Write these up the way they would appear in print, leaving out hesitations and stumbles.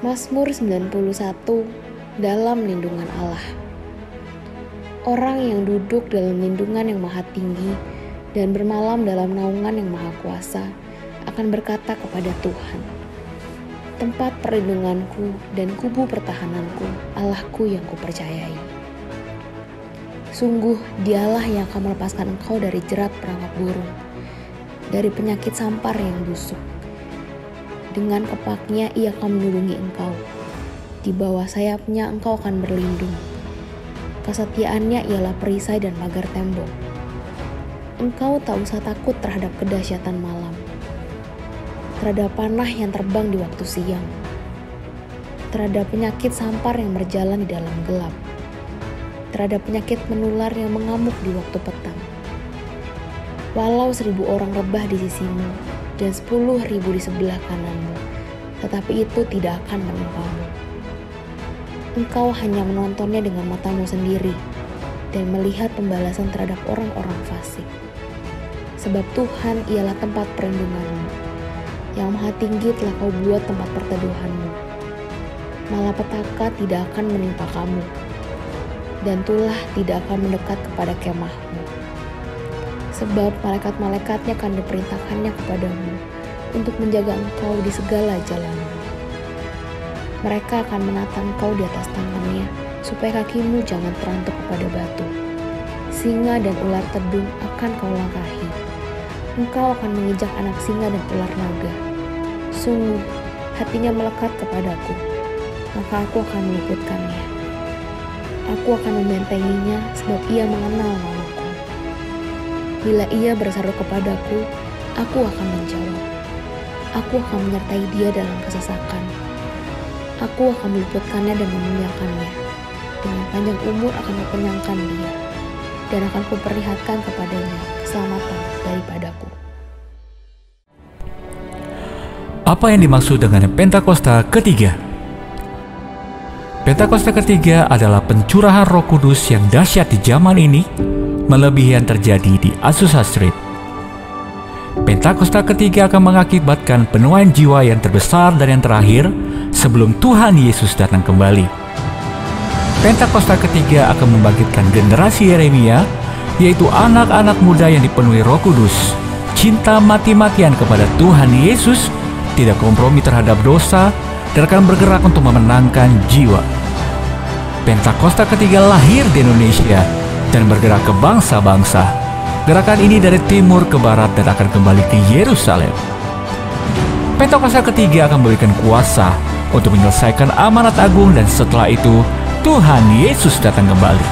Mazmur 91, dalam lindungan Allah. Orang yang duduk dalam lindungan yang maha tinggi dan bermalam dalam naungan yang maha kuasa akan berkata kepada Tuhan, tempat perlindunganku dan kubu pertahananku, Allahku yang kupercayai. Sungguh dialah yang akan melepaskan engkau dari jerat perangkap burung, dari penyakit sampar yang busuk. Dengan kepaknya ia akan melindungi engkau. Di bawah sayapnya engkau akan berlindung. Kesetiaannya ialah perisai dan pagar tembok. Engkau tak usah takut terhadap kedahsyatan malam, terhadap panah yang terbang di waktu siang, terhadap penyakit sampar yang berjalan di dalam gelap, terhadap penyakit menular yang mengamuk di waktu petang. Walau 1.000 orang rebah di sisimu dan 10.000 di sebelah kananmu, tetapi itu tidak akan menimpamu. Engkau hanya menontonnya dengan matamu sendiri dan melihat pembalasan terhadap orang-orang fasik. Sebab Tuhan ialah tempat perlindunganmu, yang maha tinggi telah kau buat tempat perteduhanmu. Malapetaka tidak akan menimpa kamu, dan tulah tidak akan mendekat kepada kemahmu. Sebab malaikat-malaikatnya akan diperintahkannya kepadamu untuk menjaga engkau di segala jalanmu. Mereka akan menatang engkau di atas tangannya, supaya kakimu jangan terantuk kepada batu. Singa dan ular tedung akan kau langkahi. Engkau akan menginjak anak singa dan ular naga. Sungguh, hatinya melekat kepadaku, maka aku akan meluputkannya. Aku akan membentenginya, sebab ia mengenal namaku. Bila ia berseru kepadaku, aku akan menjawab. Aku akan menyertai dia dalam kesesakan. Aku akan meluputkannya dan memuliakannya. Dengan panjang umur akan kukenyangkan dia, dan akan kuperlihatkan kepadanya keselamatan daripadaku. Apa yang dimaksud dengan Pentakosta ketiga? Pentakosta ketiga adalah pencurahan Roh Kudus yang dahsyat di zaman ini, melebihi yang terjadi di Azusa Street. Pentakosta ketiga akan mengakibatkan penuaian jiwa yang terbesar dan yang terakhir sebelum Tuhan Yesus datang kembali. Pentakosta ketiga akan membangkitkan generasi Yeremia, yaitu anak-anak muda yang dipenuhi Roh Kudus, cinta mati-matian kepada Tuhan Yesus, tidak kompromi terhadap dosa, dan akan bergerak untuk memenangkan jiwa. Pentakosta ketiga lahir di Indonesia dan bergerak ke bangsa-bangsa. Gerakan ini dari timur ke barat dan akan kembali ke Yerusalem. Pentakosta ketiga akan memberikan kuasa untuk menyelesaikan amanat agung, dan setelah itu Tuhan Yesus datang kembali.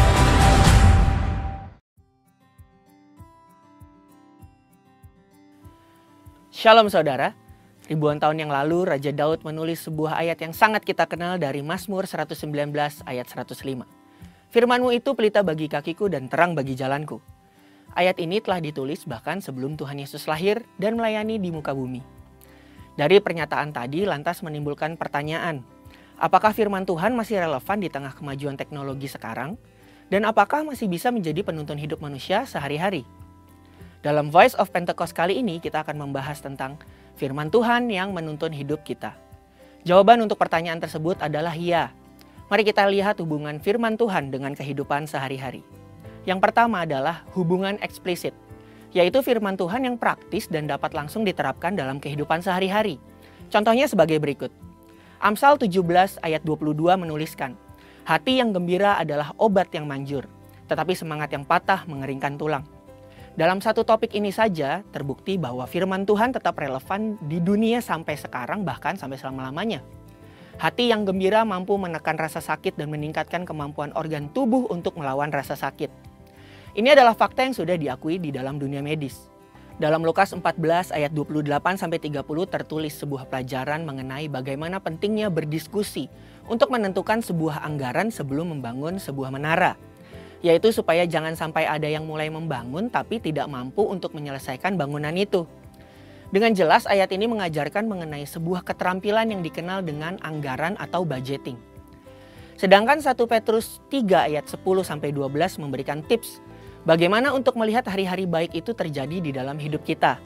Shalom saudara. Ribuan tahun yang lalu Raja Daud menulis sebuah ayat yang sangat kita kenal dari Mazmur 119 ayat 105. Firman-Mu itu pelita bagi kakiku dan terang bagi jalanku. Ayat ini telah ditulis bahkan sebelum Tuhan Yesus lahir dan melayani di muka bumi. Dari pernyataan tadi lantas menimbulkan pertanyaan, apakah firman Tuhan masih relevan di tengah kemajuan teknologi sekarang? Dan apakah masih bisa menjadi penuntun hidup manusia sehari-hari? Dalam Voice of Pentecost kali ini kita akan membahas tentang firman Tuhan yang menuntun hidup kita. Jawaban untuk pertanyaan tersebut adalah ya. Mari kita lihat hubungan firman Tuhan dengan kehidupan sehari-hari. Yang pertama adalah hubungan eksplisit. yaitu firman Tuhan yang praktis dan dapat langsung diterapkan dalam kehidupan sehari-hari. Contohnya sebagai berikut. Amsal 17 ayat 22 menuliskan, "Hati yang gembira adalah obat yang manjur, tetapi semangat yang patah mengeringkan tulang." Dalam satu topik ini saja terbukti bahwa firman Tuhan tetap relevan di dunia sampai sekarang, bahkan sampai selama-lamanya. Hati yang gembira mampu menekan rasa sakit dan meningkatkan kemampuan organ tubuh untuk melawan rasa sakit. Ini adalah fakta yang sudah diakui di dalam dunia medis. Dalam Lukas 14 ayat 28-30 tertulis sebuah pelajaran mengenai bagaimana pentingnya berdiskusi untuk menentukan sebuah anggaran sebelum membangun sebuah menara. Yaitu supaya jangan sampai ada yang mulai membangun tapi tidak mampu untuk menyelesaikan bangunan itu. Dengan jelas ayat ini mengajarkan mengenai sebuah keterampilan yang dikenal dengan anggaran atau budgeting. Sedangkan 1 Petrus 3 ayat 10-12 memberikan tips bagaimana untuk melihat hari-hari baik itu terjadi di dalam hidup kita.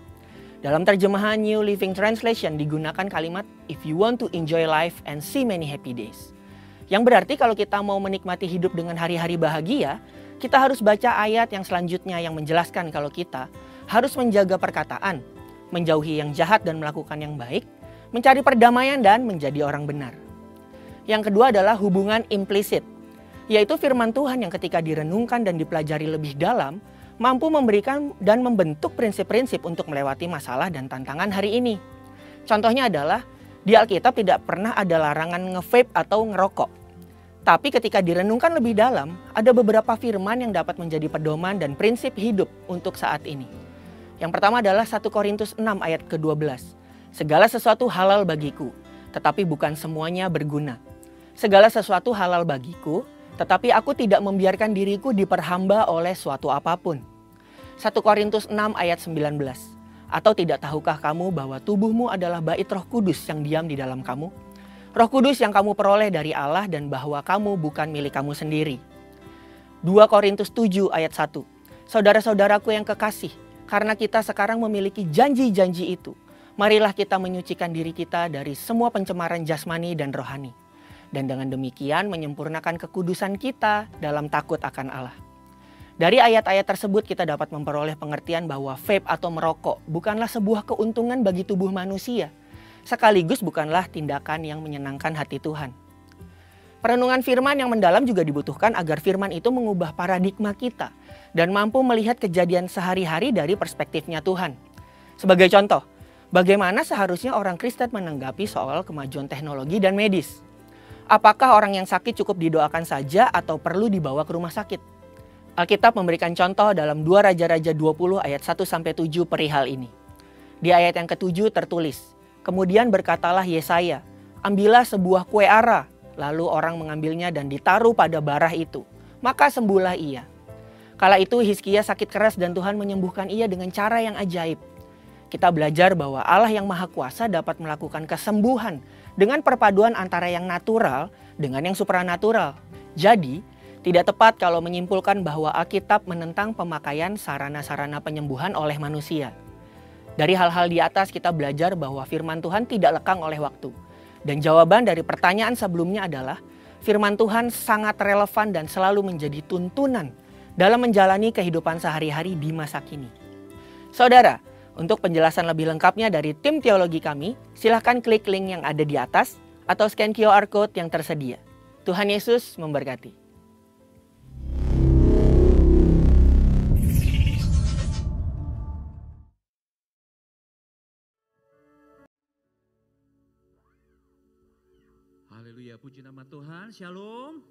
Dalam terjemahan New Living Translation digunakan kalimat "if you want to enjoy life and see many happy days". Yang berarti kalau kita mau menikmati hidup dengan hari-hari bahagia, kita harus baca ayat yang selanjutnya yang menjelaskan kalau kita harus menjaga perkataan, menjauhi yang jahat dan melakukan yang baik, mencari perdamaian dan menjadi orang benar. Yang kedua adalah hubungan implisit, yaitu firman Tuhan yang ketika direnungkan dan dipelajari lebih dalam, mampu memberikan dan membentuk prinsip-prinsip untuk melewati masalah dan tantangan hari ini. Contohnya adalah, di Alkitab tidak pernah ada larangan nge-vape atau ngerokok. Tapi ketika direnungkan lebih dalam, ada beberapa firman yang dapat menjadi pedoman dan prinsip hidup untuk saat ini. Yang pertama adalah 1 Korintus 6 ayat ke-12. Segala sesuatu halal bagiku, tetapi bukan semuanya berguna. Segala sesuatu halal bagiku, tetapi aku tidak membiarkan diriku diperhamba oleh suatu apapun. 1 Korintus 6 ayat 19. Atau tidak tahukah kamu bahwa tubuhmu adalah bait Roh Kudus yang diam di dalam kamu? Roh Kudus yang kamu peroleh dari Allah dan bahwa kamu bukan milik kamu sendiri. 2 Korintus 7 ayat 1. Saudara-saudaraku yang kekasih, karena kita sekarang memiliki janji-janji itu, marilah kita menyucikan diri kita dari semua pencemaran jasmani dan rohani. Dan dengan demikian menyempurnakan kekudusan kita dalam takut akan Allah. Dari ayat-ayat tersebut kita dapat memperoleh pengertian bahwa vape atau merokok bukanlah sebuah keuntungan bagi tubuh manusia, sekaligus bukanlah tindakan yang menyenangkan hati Tuhan. Perenungan firman yang mendalam juga dibutuhkan agar firman itu mengubah paradigma kita dan mampu melihat kejadian sehari-hari dari perspektifnya Tuhan. Sebagai contoh, bagaimana seharusnya orang Kristen menanggapi soal kemajuan teknologi dan medis? Apakah orang yang sakit cukup didoakan saja atau perlu dibawa ke rumah sakit? Alkitab memberikan contoh dalam 2 Raja-Raja 20 ayat 1-7 perihal ini. Di ayat yang ke-7 tertulis, "Kemudian berkatalah Yesaya, ambillah sebuah kue ara, lalu orang mengambilnya dan ditaruh pada barah itu, maka sembuhlah ia. Kala itu Hizkia sakit keras dan Tuhan menyembuhkan ia dengan cara yang ajaib." Kita belajar bahwa Allah yang Maha Kuasa dapat melakukan kesembuhan dengan perpaduan antara yang natural dengan yang supranatural. Jadi, tidak tepat kalau menyimpulkan bahwa Alkitab menentang pemakaian sarana-sarana penyembuhan oleh manusia. Dari hal-hal di atas kita belajar bahwa firman Tuhan tidak lekang oleh waktu. Dan jawaban dari pertanyaan sebelumnya adalah, firman Tuhan sangat relevan dan selalu menjadi tuntunan dalam menjalani kehidupan sehari-hari di masa kini. Saudara, untuk penjelasan lebih lengkapnya dari tim teologi kami, silahkan klik link yang ada di atas atau scan QR Code yang tersedia. Tuhan Yesus memberkati. Haleluya, puji nama Tuhan, shalom.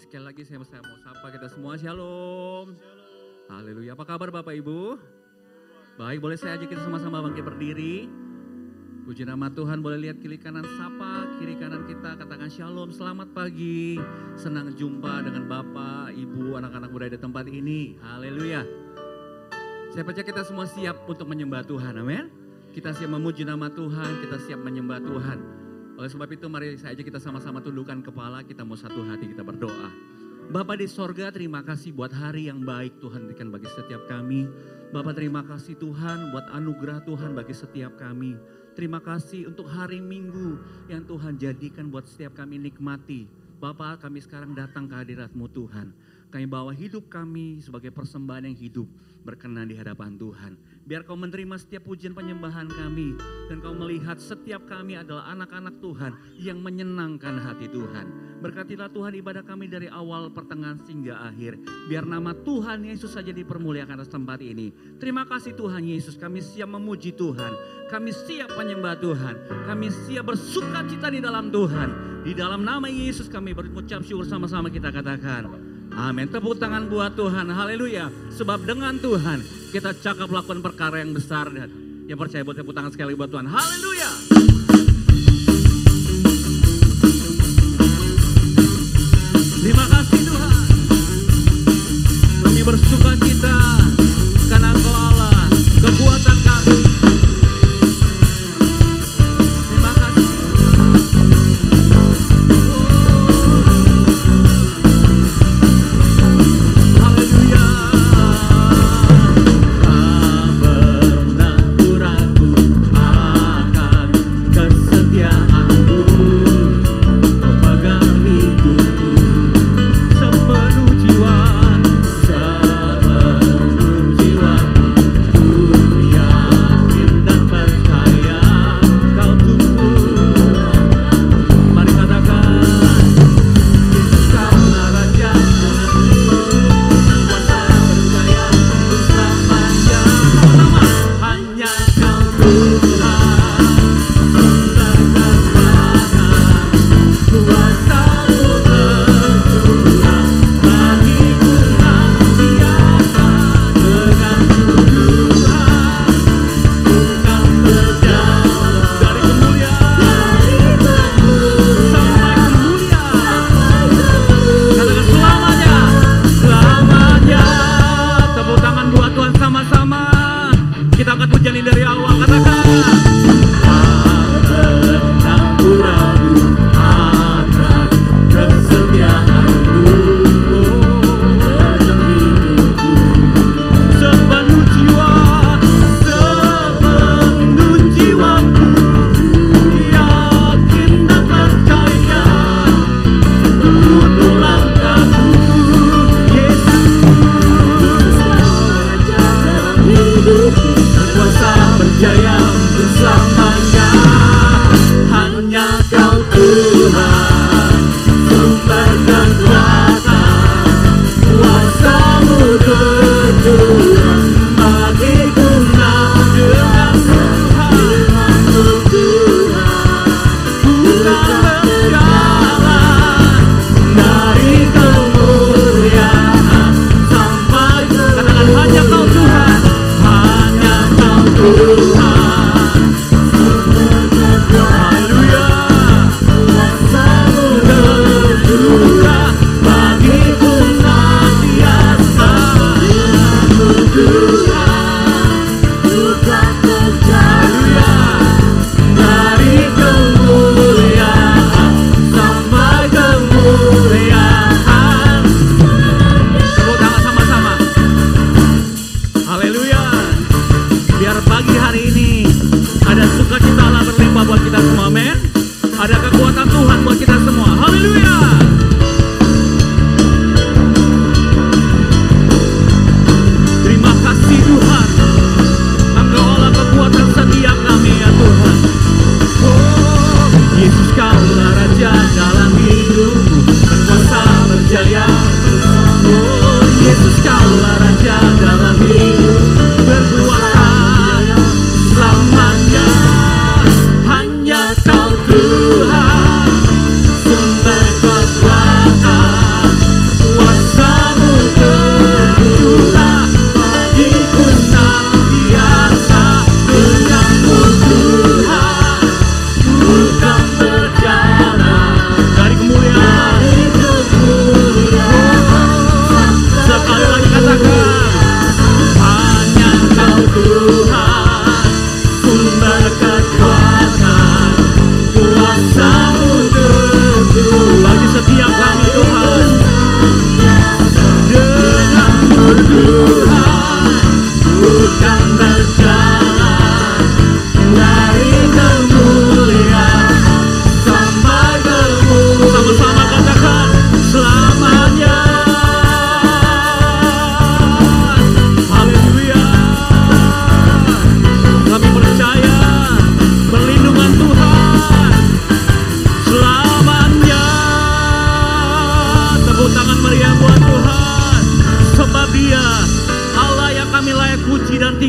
Sekali lagi saya mau sapa kita semua, shalom. Haleluya, apa kabar Bapak Ibu? Baik, boleh saya ajak kita sama-sama bangkit berdiri. Puji nama Tuhan, boleh lihat kiri kanan sapa, kiri kanan kita katakan shalom, selamat pagi. Senang jumpa dengan Bapak, Ibu, anak-anak muda di tempat ini. Haleluya. Saya percaya kita semua siap untuk menyembah Tuhan, amin. Kita siap memuji nama Tuhan, kita siap menyembah Tuhan. Oleh sebab itu mari saya ajak kita sama-sama tundukkan kepala, kita mau satu hati, kita berdoa. Bapa di sorga, terima kasih buat hari yang baik Tuhan berikan bagi setiap kami. Bapak terima kasih Tuhan buat anugerah Tuhan bagi setiap kami. Terima kasih untuk hari Minggu yang Tuhan jadikan buat setiap kami nikmati. Bapak, kami sekarang datang ke hadirat-Mu Tuhan. Kami bawa hidup kami sebagai persembahan yang hidup, berkenan di hadapan Tuhan. Biar Kau menerima setiap pujian penyembahan kami, dan Kau melihat setiap kami adalah anak-anak Tuhan yang menyenangkan hati Tuhan. Berkatilah Tuhan ibadah kami dari awal, pertengahan, hingga akhir. Biar nama Tuhan Yesus saja dipermuliakan atas tempat ini. Terima kasih Tuhan Yesus, kami siap memuji Tuhan. Kami siap menyembah Tuhan. Kami siap bersuka cita di dalam Tuhan. Di dalam nama Yesus kami berucap syukur, sama-sama kita katakan amin. Tepuk tangan buat Tuhan, haleluya. Sebab dengan Tuhan kita cakap melakukan perkara yang besar. Dan yang percaya buat tepuk tangan sekali buat Tuhan, haleluya. Terima kasih Tuhan. Kami bersuka cita karena Engkau Allah, kekuatan kami. Terima kasih. Haleluya. Tak pernah ku ragu akan kesetiaan-Mu. Kau pegang hidupku sepenuh jiwa, sepenuh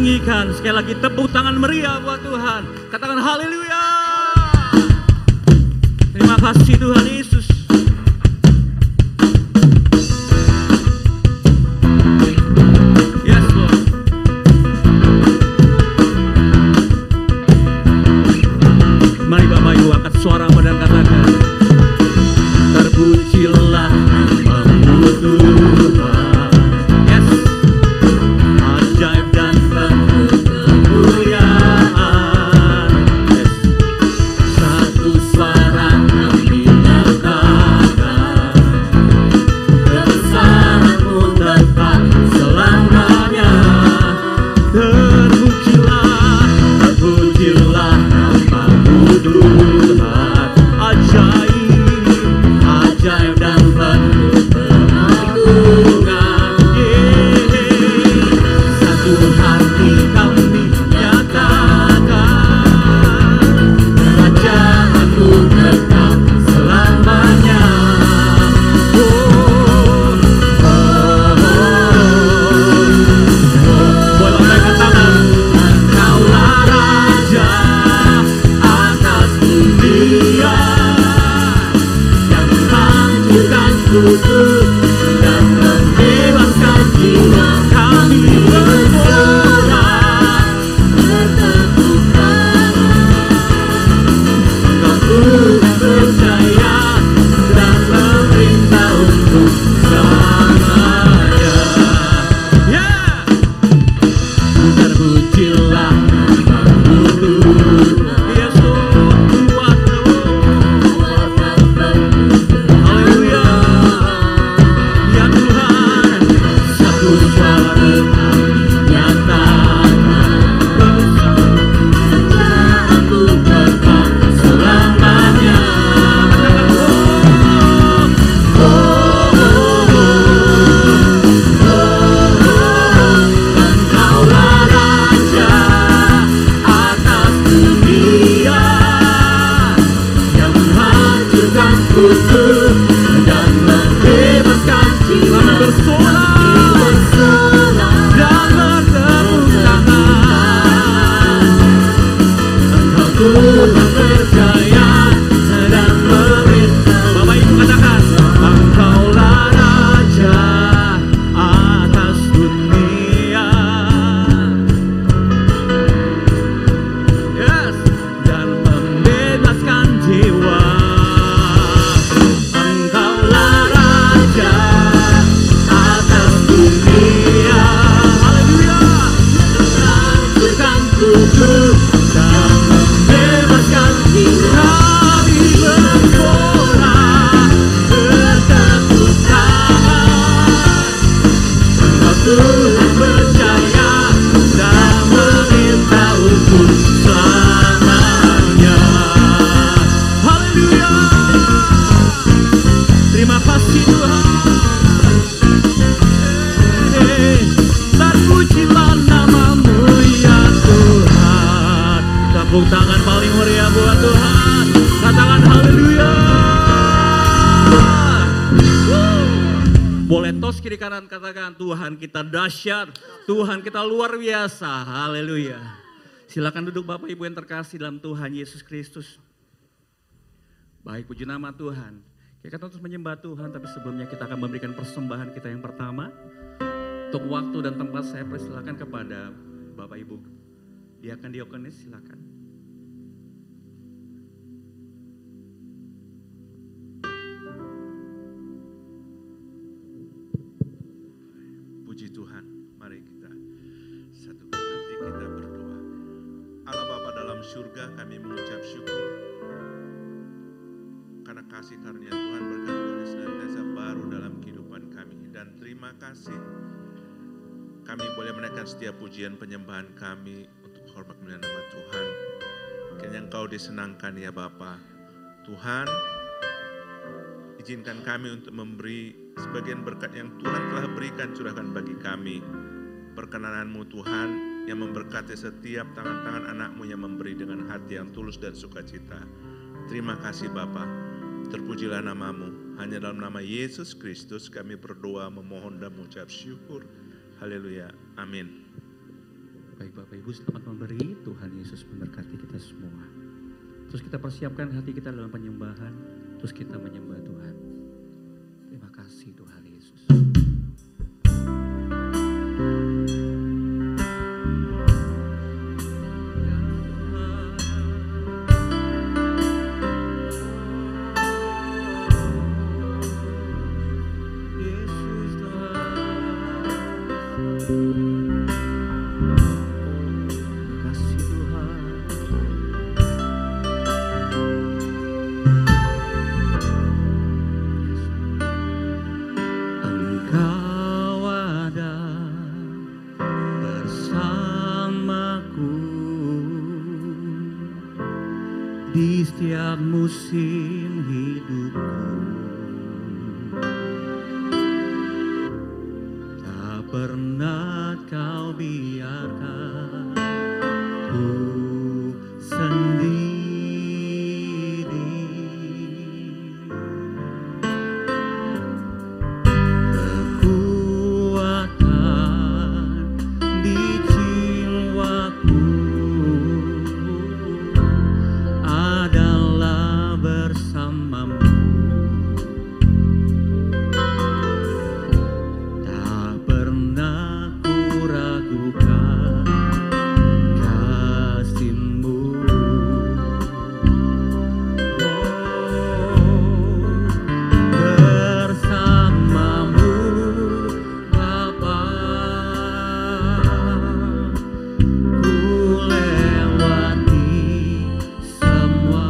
tinggikan. Sekali lagi tepuk tangan meriah buat Tuhan. Katakan haleluya. Terima kasih Tuhan Yesus. Yes Lord. Mari Bapak Ibu angkat suaramu dan katakan, terpujilah namamu Tuhan. Yes. Ajaib dan penuh kemuliaan. Yes. Satu suara kami nyatakan, kebesaran-Mu tetap selamanya. Terpujilah namamu Tuhan. Ajaib dan penuh pengagungan. Satu hati kami nyatakan, kerajaan-Mu tetap selamanya. Boleh angkat tangan. Engkaulah Raja atas dunia, yang menghancurkan kudus dan membebaskan jiwa kami bersorak, bertepuk tangan. Engkau Tuhan percaya dan memerintah untuk selamanya. Yeah. Terpujilah namamu Tuhan. Yes Lord, kuat Lord. Haleluya. Ya Tuhan, satu suara kami nyatakan, kerajaan-Mu tetap selamanya. Engkaulah Raja atas dunia, yang menghancurkan kudus dan membebaskan jiwa bersorak dan bertepuk tangan. Engkau Tuhan percaya dan memerintah. Bapak Ibu katakan, Engkaulah Raja atas dunia. Yes, dan membebaskan jiwa. Engkaulah Raja atas dunia. Haleluya. Menghancurkan kudus dan membebaskan jiwa. Kami bersorak, bertepuk tangan. Engkau Tuhan percaya dan meminta untuk selamanya. Haleluya. Terima kasih Tuhan. Terpujilah namamu ya Tuhan. Tepuk tangan paling meriah buat Tuhan. Katakan haleluya. Boleh tos kiri kanan, katakan Tuhan kita dahsyat, Tuhan kita luar biasa. Haleluya. Silakan duduk Bapak Ibu yang terkasih dalam Tuhan Yesus Kristus. Baik, puji nama Tuhan. Kita terus menyembah Tuhan, tapi sebelumnya kita akan memberikan persembahan kita yang pertama. Untuk waktu dan tempat saya persilakan kepada Bapak Ibu diakonis, silakan. Puji Tuhan, mari kita satukan hati kita berdoa. Allah Bapa dalam surga, kami mengucap syukur karena kasih karunia Tuhan berkat Tuhan senantiasa baru dalam kehidupan kami. Dan terima kasih kami boleh menaikkan setiap pujian penyembahan kami untuk hormat kemuliaan nama Tuhan. Kiranya Engkau disenangkan ya Bapa. Tuhan, izinkan kami untuk memberi sebagian berkat yang Tuhan telah berikan, curahkan bagi kami. Perkenanan-Mu Tuhan yang memberkati setiap tangan-tangan anak-Mu yang memberi dengan hati yang tulus dan sukacita. Terima kasih Bapa. Terpujilah nama-Mu. Hanya dalam nama Yesus Kristus kami berdoa, memohon dan mengucap syukur. Haleluya. Amin. Baik Bapak Ibu, selamat memberi. Tuhan Yesus memberkati kita semua. Terus kita persiapkan hati kita dalam penyembahan. Terus kita menyembah Tuhan. Terima kasih Tuhan Yesus. Di setiap musim hidupku, tak pernah kau biarkan ku sendiri. Kekuatan di jiwaku adalah bersamamu. Tak pernah ku ragukan kasih-Mu. Bersamamu Bapa, ku lewati semua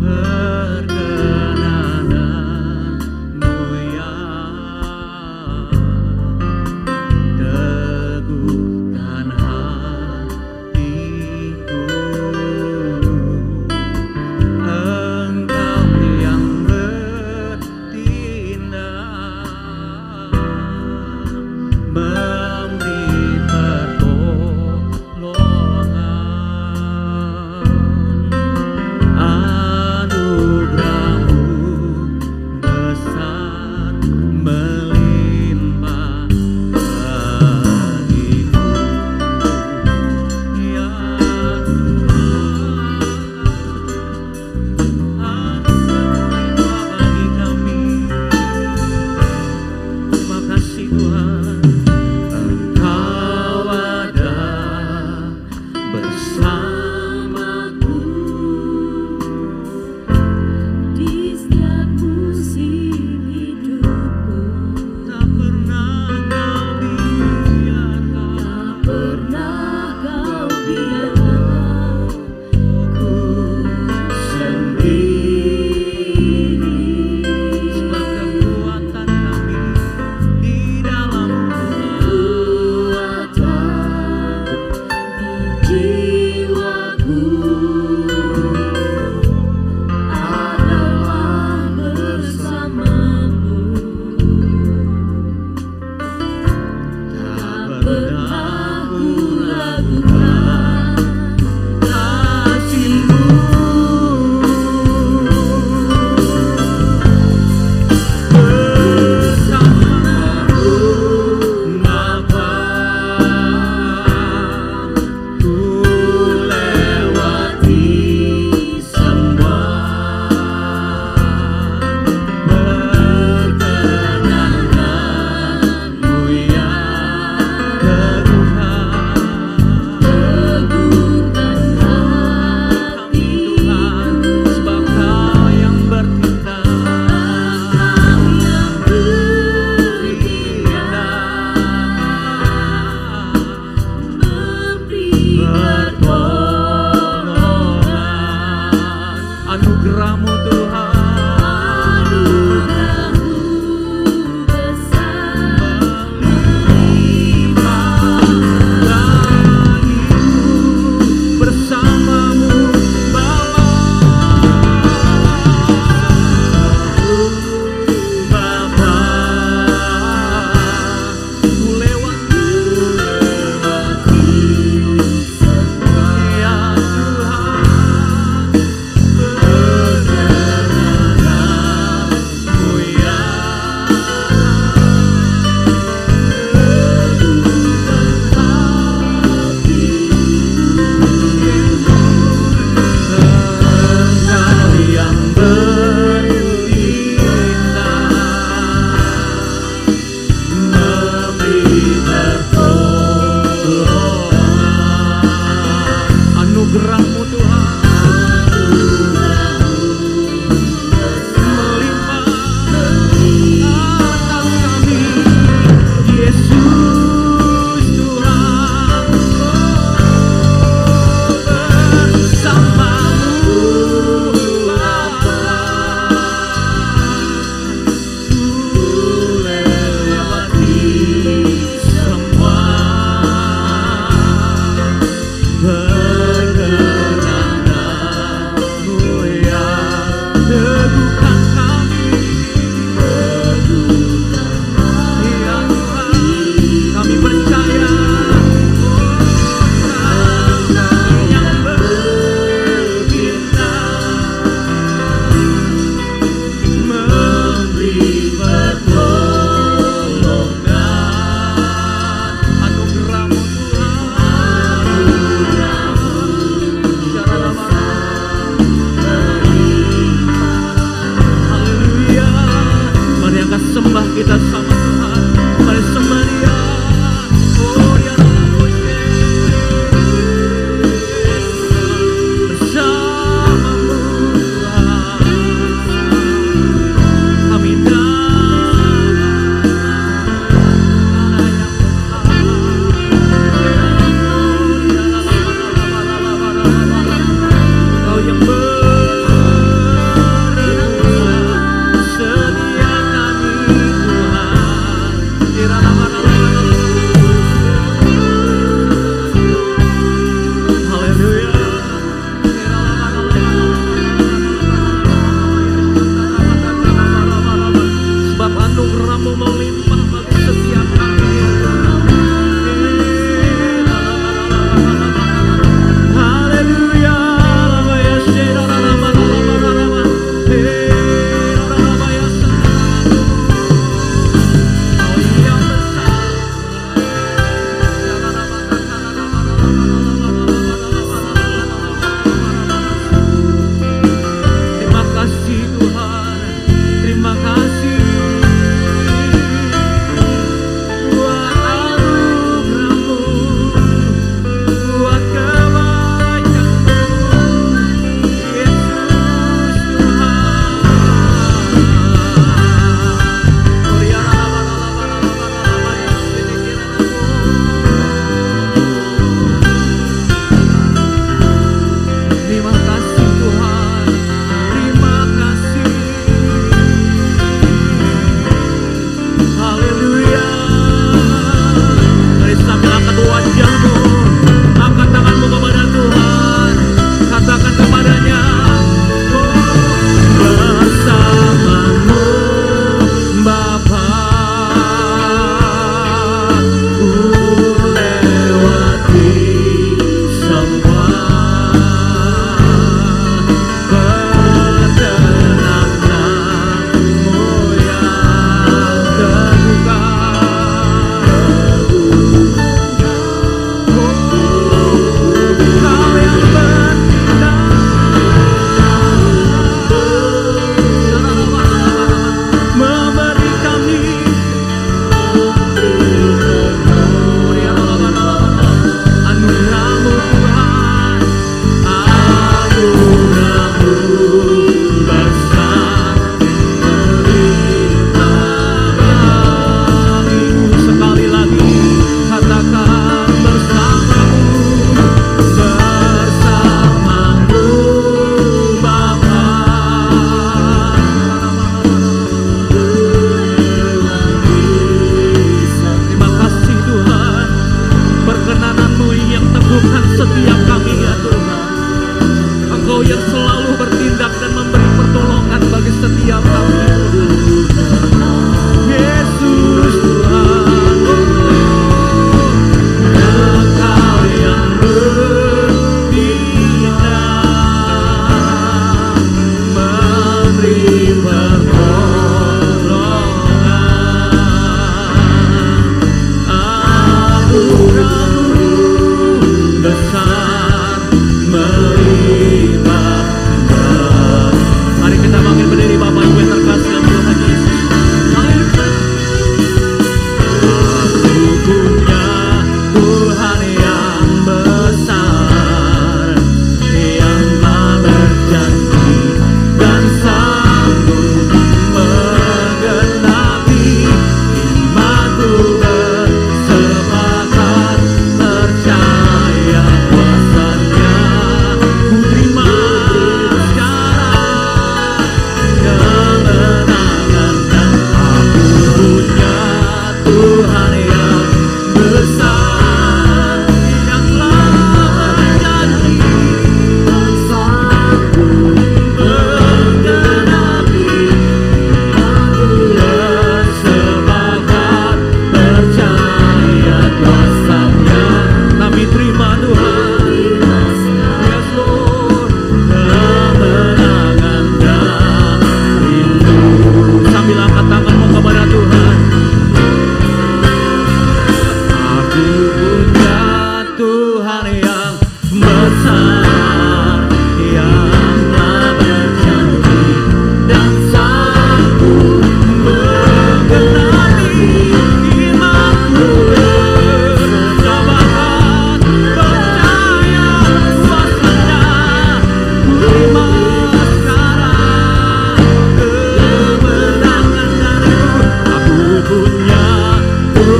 perkenanan-Mu ya. Teguhkan hatiku, Engkau yang bertindak, memberi pertolongan. Anugerah-Mu besar melimpah bagiku ya Anugerah bagi kami. Terima kasih Tuhan.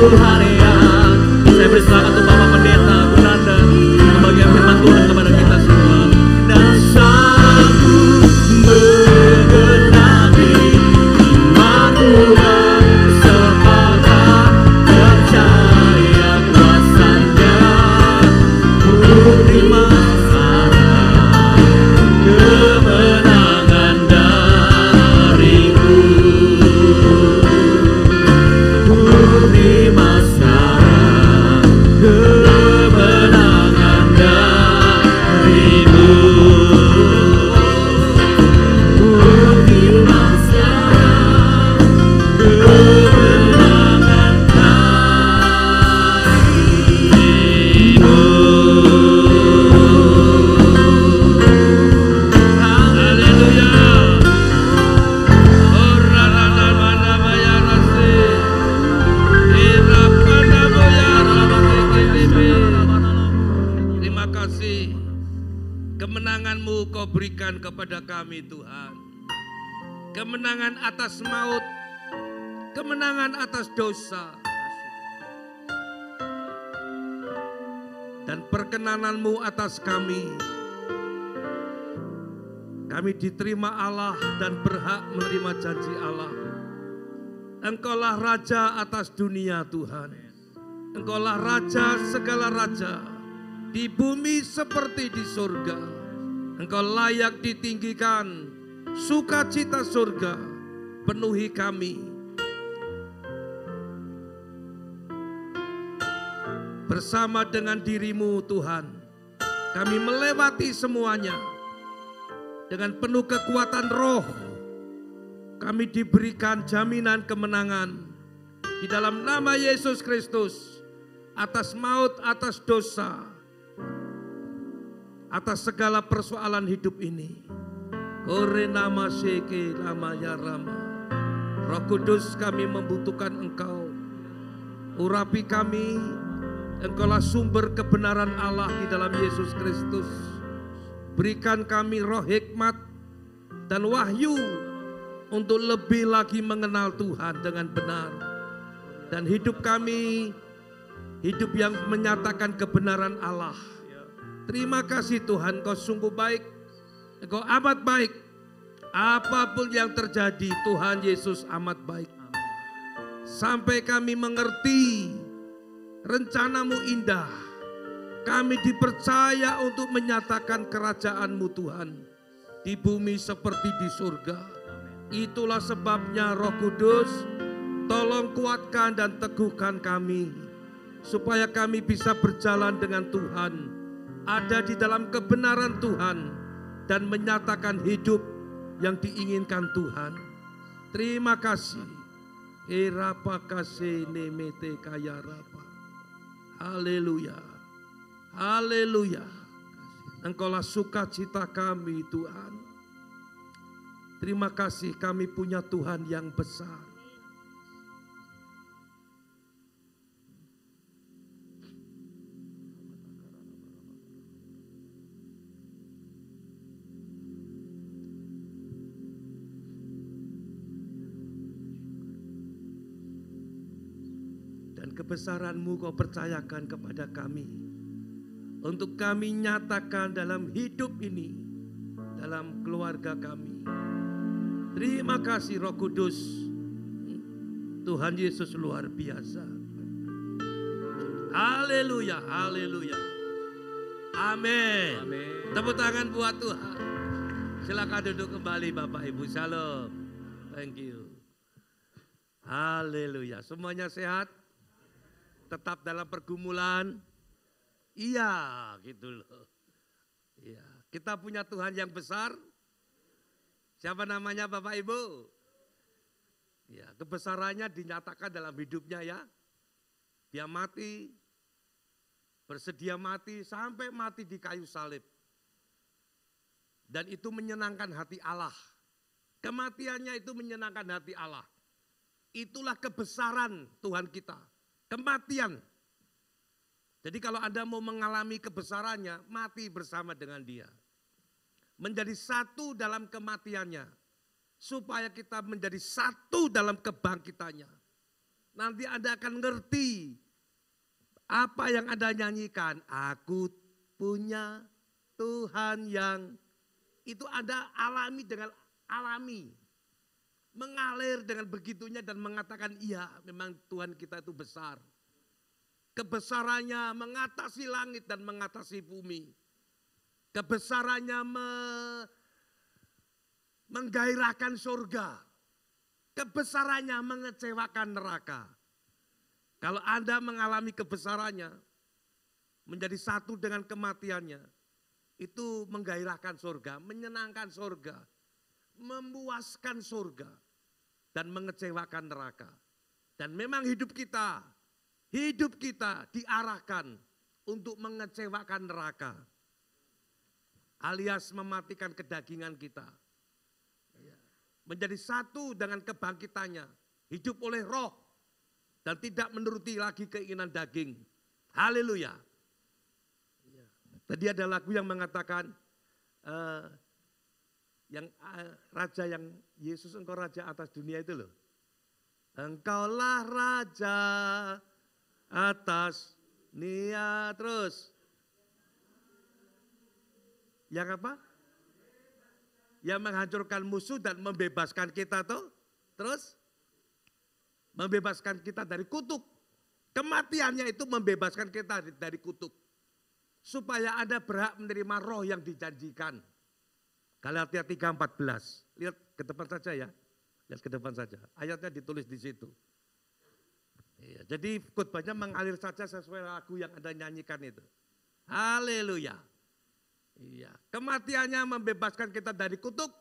Haleluya. Saya beri selamat untuk Bapak Pendeta, Bu Nanda, membagikan firman Tuhan kepada kita semua. Dan sanggup menggenapi iman Tuhan, sepakat percaya kuasanya, menerima kemenangan darimu. Menerima sekarang kemenangan darimu. Menerima sekarang kemenangan darimu. Haleluya. Terima kasih, kemenangan-Mu Kau berikan kepada kami Tuhan. Kemenangan atas maut, kemenangan atas dosa, dan perkenanan-Mu atas kami. Kami diterima Allah dan berhak menerima janji Allah. Engkaulah Raja atas dunia Tuhan. Engkaulah Raja segala raja, di bumi seperti di surga. Engkau layak ditinggikan, sukacita surga penuhi kami. Bersama dengan diri-Mu Tuhan, kami melewati semuanya. Dengan penuh kekuatan roh, kami diberikan jaminan kemenangan di dalam nama Yesus Kristus, atas maut, atas dosa, atas segala persoalan hidup ini. Kore nama seke nama ya Rama. Roh Kudus, kami membutuhkan Engkau. Urapi kami, Engkaulah sumber kebenaran Allah di dalam Yesus Kristus. Berikan kami roh hikmat dan wahyu untuk lebih lagi mengenal Tuhan dengan benar. Dan hidup kami, hidup yang menyatakan kebenaran Allah. Terima kasih Tuhan, Kau sungguh baik, Engkau amat baik. Apapun yang terjadi, Tuhan Yesus amat baik. Sampai kami mengerti rencana-Mu indah. Kami dipercaya untuk menyatakan kerajaan-Mu Tuhan di bumi seperti di surga. Itulah sebabnya Roh Kudus, tolong kuatkan dan teguhkan kami, supaya kami bisa berjalan dengan Tuhan, ada di dalam kebenaran Tuhan, dan menyatakan hidup yang diinginkan Tuhan. Terima kasih. Erapa kasih nemete kaya rapa. Haleluya. Haleluya. Engkaulah sukacita kami Tuhan. Terima kasih, kami punya Tuhan yang besar. Dan kebesaran-Mu Kau percayakan kepada kami, untuk kami nyatakan dalam hidup ini, dalam keluarga kami. Terima kasih Roh Kudus. Tuhan Yesus luar biasa. Haleluya, haleluya. Amin. Tepuk tangan buat Tuhan. Silakan duduk kembali Bapak Ibu. Shalom. Thank you. Haleluya. Semuanya sehat? Tetap dalam pergumulan? Iya, gitu loh. Iya, kita punya Tuhan yang besar. Siapa namanya Bapak Ibu? Ya, kebesarannya dinyatakan dalam hidupnya ya. Dia mati, bersedia mati sampai mati di kayu salib. Dan itu menyenangkan hati Allah. Kematiannya itu menyenangkan hati Allah. Itulah kebesaran Tuhan kita. Kematian. Jadi kalau Anda mau mengalami kebesarannya, mati bersama dengan Dia. Menjadi satu dalam kematiannya. Supaya kita menjadi satu dalam kebangkitannya. Nanti Anda akan ngerti apa yang Anda nyanyikan. Aku punya Tuhan yang itu Anda alami dengan alami. Mengalir dengan begitunya dan mengatakan iya memang Tuhan kita itu besar. Kebesarannya mengatasi langit dan mengatasi bumi. Kebesarannya menggairahkan surga. Kebesarannya mengecewakan neraka. Kalau Anda mengalami kebesarannya, menjadi satu dengan kematiannya, itu menggairahkan surga, menyenangkan surga, memuaskan surga, dan mengecewakan neraka. Dan memang hidup kita diarahkan untuk mengecewakan neraka. Alias mematikan kedagingan kita. Menjadi satu dengan kebangkitannya. Hidup oleh roh. Dan tidak menuruti lagi keinginan daging. Haleluya. Tadi ada lagu yang mengatakan, Raja yang Yesus engkau Raja atas dunia itu loh. Engkaulah Raja atas dunia. Terus. Yang apa? Yang menghancurkan musuh dan membebaskan kita tuh. Terus? Membebaskan kita dari kutuk. Kematiannya itu membebaskan kita dari kutuk. Supaya Anda berhak menerima roh yang dijanjikan. Galatia 3:14. Lihat ke depan saja ya. Lihat ke depan saja. Ayatnya ditulis di situ. Iya, jadi khotbahnya mengalir saja sesuai lagu yang Anda nyanyikan itu. Haleluya. Iya, kematiannya membebaskan kita dari kutuk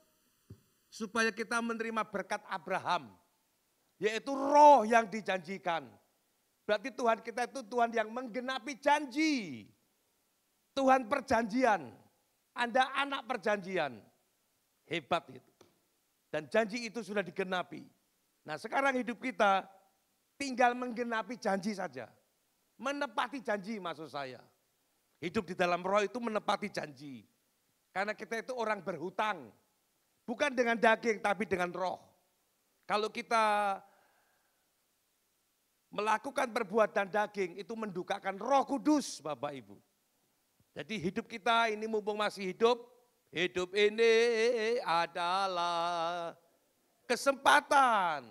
supaya kita menerima berkat Abraham, yaitu roh yang dijanjikan. Berarti Tuhan kita itu Tuhan yang menggenapi janji. Tuhan perjanjian. Anda anak perjanjian. Hebat itu. Dan janji itu sudah digenapi. Nah, sekarang hidup kita tinggal menggenapi janji saja. Menepati janji maksud saya. Hidup di dalam roh itu menepati janji. Karena kita itu orang berhutang. Bukan dengan daging tapi dengan roh. Kalau kita melakukan perbuatan daging itu mendukakan Roh Kudus Bapak Ibu. Jadi hidup kita ini mumpung masih hidup ini adalah kesempatan.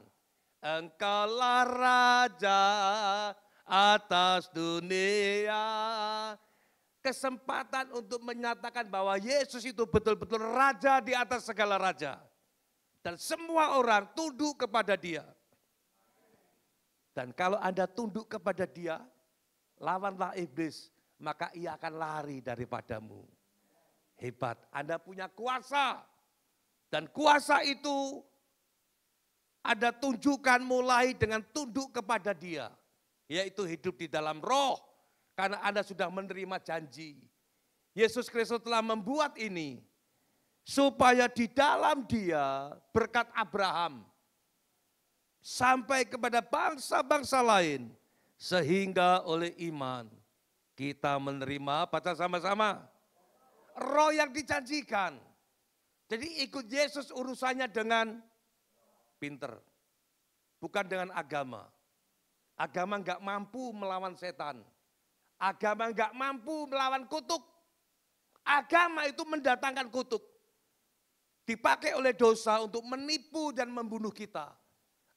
Engkaulah Raja atas dunia. Kesempatan untuk menyatakan bahwa Yesus itu betul-betul Raja di atas segala raja. Dan semua orang tunduk kepada Dia. Dan kalau Anda tunduk kepada Dia, lawanlah iblis, maka ia akan lari daripadamu. Hebat, Anda punya kuasa. Dan kuasa itu Anda tunjukkan mulai dengan tunduk kepada Dia. Yaitu hidup di dalam roh. Karena Anda sudah menerima janji. Yesus Kristus telah membuat ini. Supaya di dalam Dia berkat Abraham. Sampai kepada bangsa-bangsa lain. Sehingga oleh iman kita menerima, baca sama-sama. Roh yang dijanjikan. Jadi ikut Yesus urusannya dengan pinter. Bukan dengan agama. Agama enggak mampu melawan setan. Agama enggak mampu melawan kutuk. Agama itu mendatangkan kutuk. Dipakai oleh dosa untuk menipu dan membunuh kita.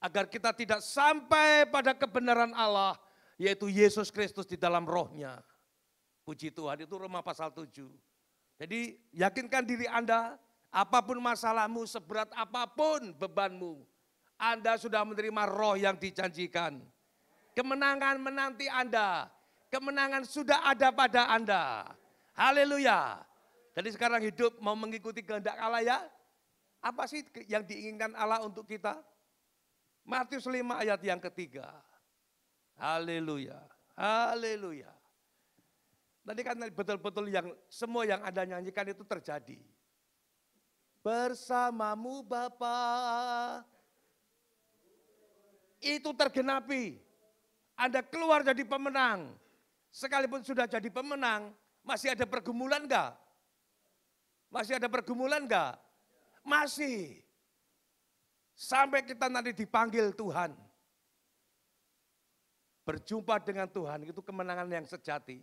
Agar kita tidak sampai pada kebenaran Allah. Yaitu Yesus Kristus di dalam rohnya. Puji Tuhan, itu Roma pasal 7. Jadi yakinkan diri Anda, apapun masalahmu, seberat apapun bebanmu. Anda sudah menerima roh yang dijanjikan. Kemenangan menanti Anda. Kemenangan sudah ada pada Anda. Haleluya. Jadi sekarang hidup mau mengikuti kehendak Allah ya. Apa sih yang diinginkan Allah untuk kita? Matius 5 ayat yang ketiga. Haleluya. Haleluya. Tadi kan betul-betul yang semua yang Anda nyanyikan itu terjadi. Bersamamu Bapa. Itu tergenapi. Anda keluar jadi pemenang. Sekalipun sudah jadi pemenang, masih ada pergumulan enggak? Masih ada pergumulan enggak? Masih. Sampai kita nanti dipanggil Tuhan. Berjumpa dengan Tuhan itu kemenangan yang sejati.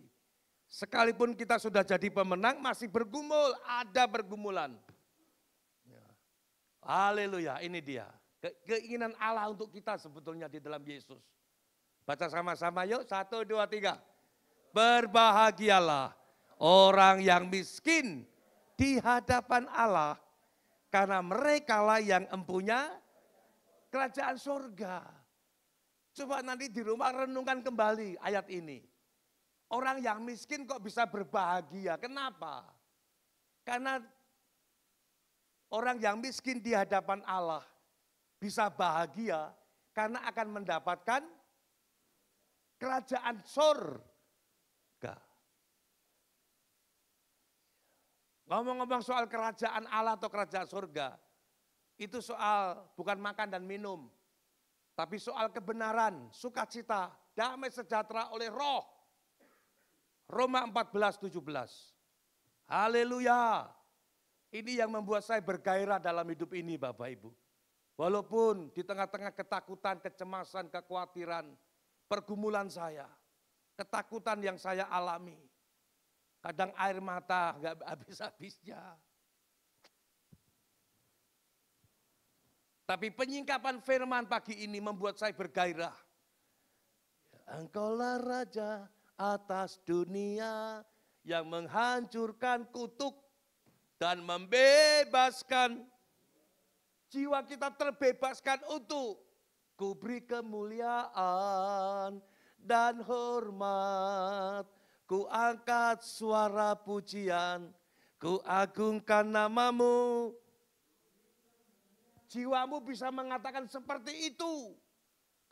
Sekalipun kita sudah jadi pemenang, masih bergumul, ada pergumulan. Ya. Haleluya, ini dia. Keinginan Allah untuk kita sebetulnya di dalam Yesus. Baca sama-sama yuk, 1, 2, 3. Berbahagialah orang yang miskin di hadapan Allah, karena merekalah yang empunya kerajaan surga. Coba nanti di rumah renungkan kembali ayat ini. Orang yang miskin kok bisa berbahagia, kenapa? Karena orang yang miskin di hadapan Allah bisa bahagia karena akan mendapatkan kerajaan surga. Ngomong-ngomong soal kerajaan Allah atau kerajaan surga, itu soal bukan makan dan minum, tapi soal kebenaran, sukacita, damai sejahtera oleh Roh. Roma 14:17. Haleluya. Ini yang membuat saya bergairah dalam hidup ini Bapak Ibu. Walaupun di tengah-tengah ketakutan, kecemasan, kekhawatiran, pergumulan saya, ketakutan yang saya alami. Kadang air mata gak habis-habisnya. Tapi penyingkapan firman pagi ini membuat saya bergairah. Engkaulah Raja atas dunia yang menghancurkan kutuk dan membebaskan. Jiwa kita terbebaskan untuk kuberi kemuliaan dan hormat. Ku angkat suara pujian, ku agungkan namamu. Jiwamu bisa mengatakan seperti itu.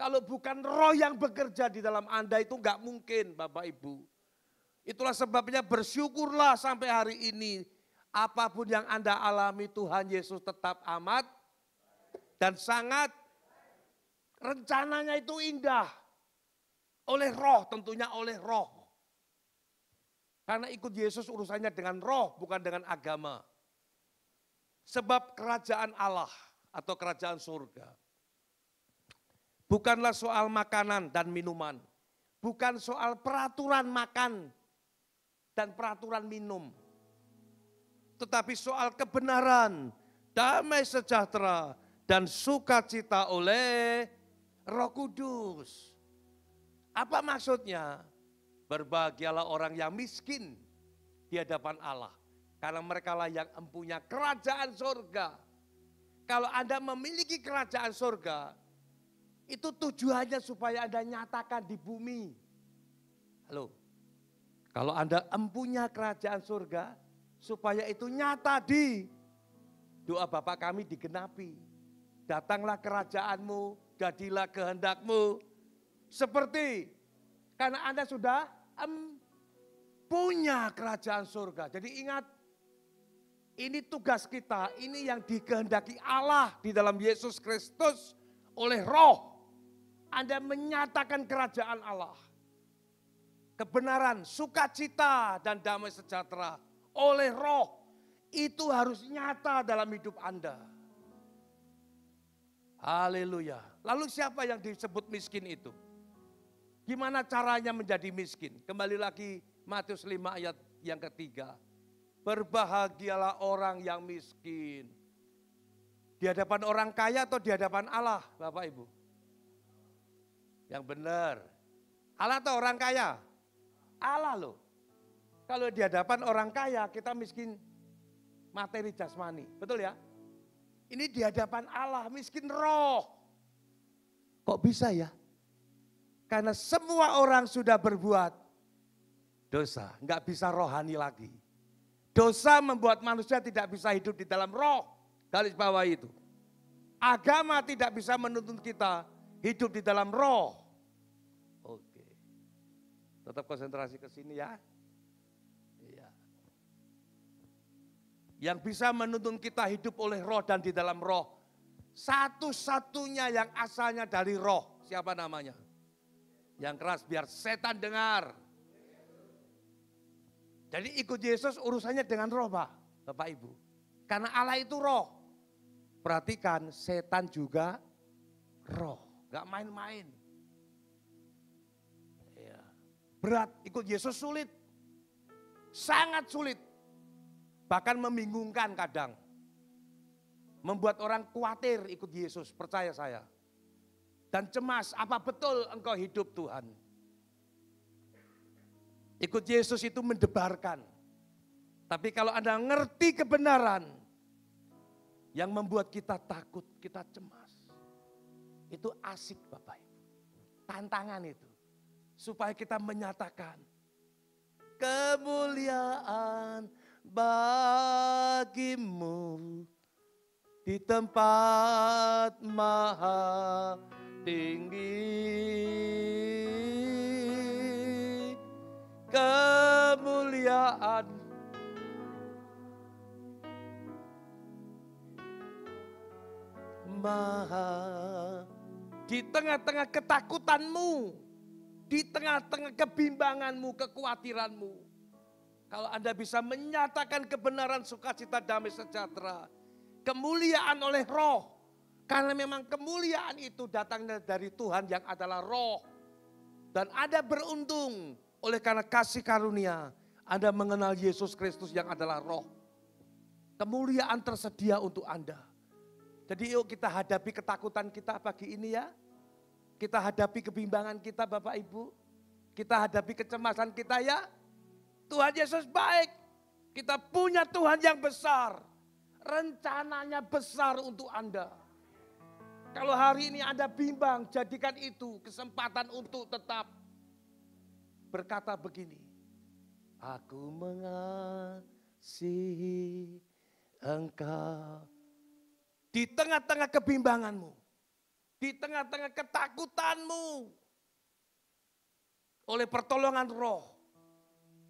Kalau bukan Roh yang bekerja di dalam Anda itu enggak mungkin Bapak Ibu. Itulah sebabnya bersyukurlah sampai hari ini. Apapun yang Anda alami Tuhan Yesus tetap amat dan sangat. Rencananya itu indah. Oleh Roh, tentunya oleh Roh. Karena ikut Yesus urusannya dengan Roh bukan dengan agama. Sebab kerajaan Allah atau kerajaan surga bukanlah soal makanan dan minuman. Bukan soal peraturan makan dan peraturan minum. Tetapi soal kebenaran, damai sejahtera, dan sukacita oleh Roh Kudus. Apa maksudnya? Berbahagialah orang yang miskin di hadapan Allah. Karena mereka lah yang empunya kerajaan surga. Kalau Anda memiliki kerajaan surga, itu tujuannya supaya Anda nyatakan di bumi. Halo, kalau Anda empunya kerajaan surga, supaya itu nyata di doa Bapa kami digenapi. Datanglah kerajaanmu, jadilah kehendakmu. Seperti, karena Anda sudah punya kerajaan surga. Jadi ingat, ini tugas kita, ini yang dikehendaki Allah di dalam Yesus Kristus oleh Roh. Anda menyatakan kerajaan Allah. Kebenaran, sukacita, dan damai sejahtera oleh Roh. Itu harus nyata dalam hidup Anda. Haleluya. Lalu siapa yang disebut miskin itu? Gimana caranya menjadi miskin? Kembali lagi Matius 5 ayat yang ketiga. Berbahagialah orang yang miskin. Di hadapan orang kaya atau di hadapan Allah, Bapak Ibu? Yang benar. Allah atau orang kaya? Allah loh. Kalau di hadapan orang kaya kita miskin materi jasmani. Betul ya? Ini di hadapan Allah miskin roh. Kok bisa ya? Karena semua orang sudah berbuat dosa. Enggak bisa rohani lagi. Dosa membuat manusia tidak bisa hidup di dalam roh. Garis bawah itu. Agama tidak bisa menuntun kita hidup di dalam roh. Oke. Tetap konsentrasi ke sini ya. Iya. Yang bisa menuntun kita hidup oleh roh dan di dalam roh. Satu-satunya yang asalnya dari roh. Siapa namanya? Yang keras biar setan dengar. Jadi ikut Yesus urusannya dengan roh Pak, Bapak Ibu. Karena Allah itu roh. Perhatikan setan juga roh, gak main-main. berat, ikut Yesus sulit. Sangat sulit. Bahkan membingungkan kadang. Membuat orang khawatir ikut Yesus, percaya saya. Dan cemas, apa betul engkau hidup Tuhan? Ikut Yesus itu mendebarkan. Tapi kalau Anda ngerti kebenaran, yang membuat kita takut, kita cemas. Itu asik Bapak Ibu. Tantangan itu. Supaya kita menyatakan kemuliaan bagimu di tempat maha tinggi. Kemuliaan maha di tengah-tengah ketakutanmu, di tengah-tengah kebimbanganmu, kekhawatiranmu. Kalau Anda bisa menyatakan kebenaran, sukacita, damai sejahtera, kemuliaan oleh roh. Karena memang kemuliaan itu datangnya dari Tuhan yang adalah roh. Dan Anda beruntung oleh karena kasih karunia. Anda mengenal Yesus Kristus yang adalah roh. Kemuliaan tersedia untuk Anda. Jadi yuk kita hadapi ketakutan kita pagi ini ya. Kita hadapi kebimbangan kita Bapak Ibu. Kita hadapi kecemasan kita ya. Tuhan Yesus baik. Kita punya Tuhan yang besar. Rencananya besar untuk Anda. Kalau hari ini Anda bimbang, jadikan itu kesempatan untuk tetap berkata begini. Aku mengasihi Engkau. Di tengah-tengah kebimbanganmu. Di tengah-tengah ketakutanmu. Oleh pertolongan roh.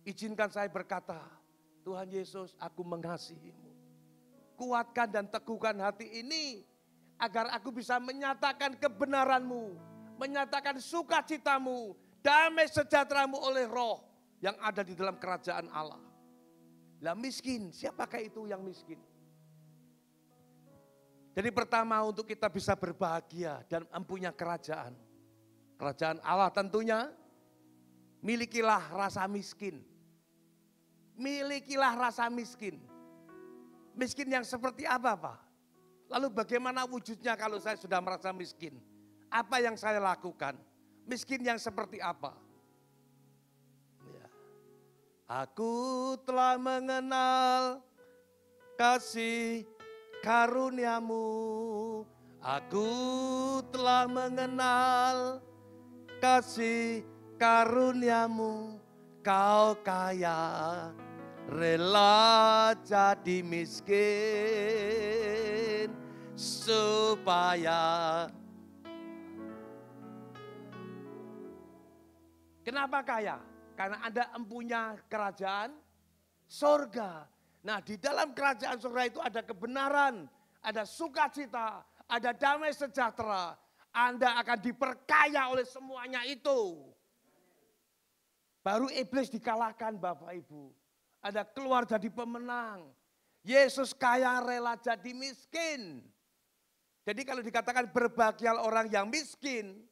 Izinkan saya berkata, Tuhan Yesus, aku mengasihimu. Kuatkan dan teguhkan hati ini. Agar aku bisa menyatakan kebenaranmu. Menyatakan sukacitamu. Damai sejahteramu oleh roh. Yang ada di dalam kerajaan Allah. Lah miskin, siapakah itu yang miskin? Jadi pertama untuk kita bisa berbahagia dan mempunyai kerajaan. Kerajaan Allah tentunya, milikilah rasa miskin. Milikilah rasa miskin. Miskin yang seperti apa Pak? Lalu bagaimana wujudnya kalau saya sudah merasa miskin? Apa yang saya lakukan? Miskin yang seperti apa? Ya. Aku telah mengenal kasih karuniamu, aku telah mengenal kasih karuniamu, kau kaya, rela jadi miskin, supaya. Kenapa kaya? Karena Anda mempunyai kerajaan sorga. Nah di dalam kerajaan surga itu ada kebenaran, ada sukacita, ada damai sejahtera. Anda akan diperkaya oleh semuanya itu. Baru iblis dikalahkan Bapak Ibu. Ada keluar jadi pemenang. Yesus kaya rela jadi miskin. Jadi kalau dikatakan berbahagialah orang yang miskin,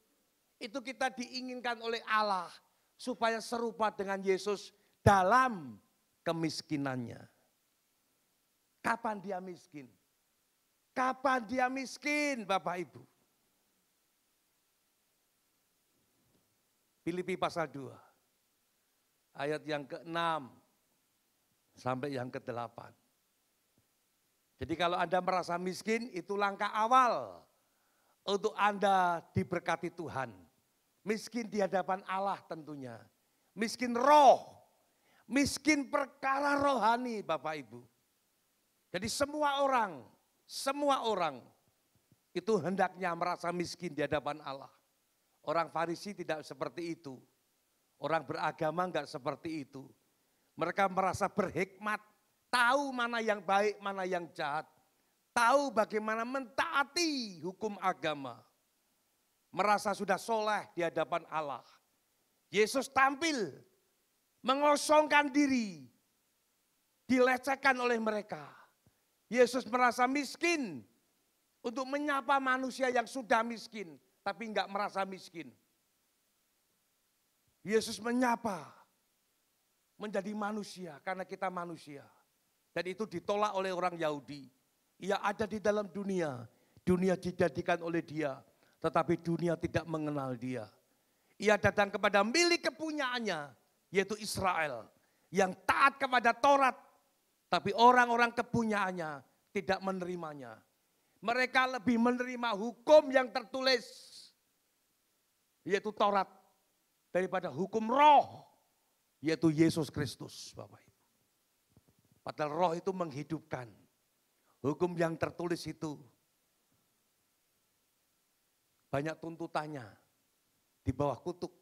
itu kita diinginkan oleh Allah. Supaya serupa dengan Yesus dalam kemiskinannya. Kapan dia miskin? Kapan dia miskin Bapak Ibu? Filipi pasal 2. Ayat yang ke-6 sampai yang ke-8. Jadi kalau Anda merasa miskin itu langkah awal untuk Anda diberkati Tuhan. Miskin di hadapan Allah tentunya. Miskin roh. Miskin perkara rohani Bapak Ibu. Jadi semua orang itu hendaknya merasa miskin di hadapan Allah. Orang Farisi tidak seperti itu. Orang beragama enggak seperti itu. Mereka merasa berhikmat, tahu mana yang baik, mana yang jahat. Tahu bagaimana mentaati hukum agama. Merasa sudah soleh di hadapan Allah. Yesus tampil, mengosongkan diri, dilecehkan oleh mereka. Yesus merasa miskin untuk menyapa manusia yang sudah miskin, tapi enggak merasa miskin. Yesus menyapa menjadi manusia karena kita manusia. Dan itu ditolak oleh orang Yahudi. Ia ada di dalam dunia, dunia dijadikan oleh dia, tetapi dunia tidak mengenal dia. Ia datang kepada milik kepunyaannya, yaitu Israel, yang taat kepada Taurat, tapi orang-orang kepunyaannya tidak menerimanya. Mereka lebih menerima hukum yang tertulis, yaitu Taurat, daripada hukum roh, yaitu Yesus Kristus, Bapak Ibu. Padahal roh itu menghidupkan. Hukum yang tertulis itu banyak tuntutannya di bawah kutuk.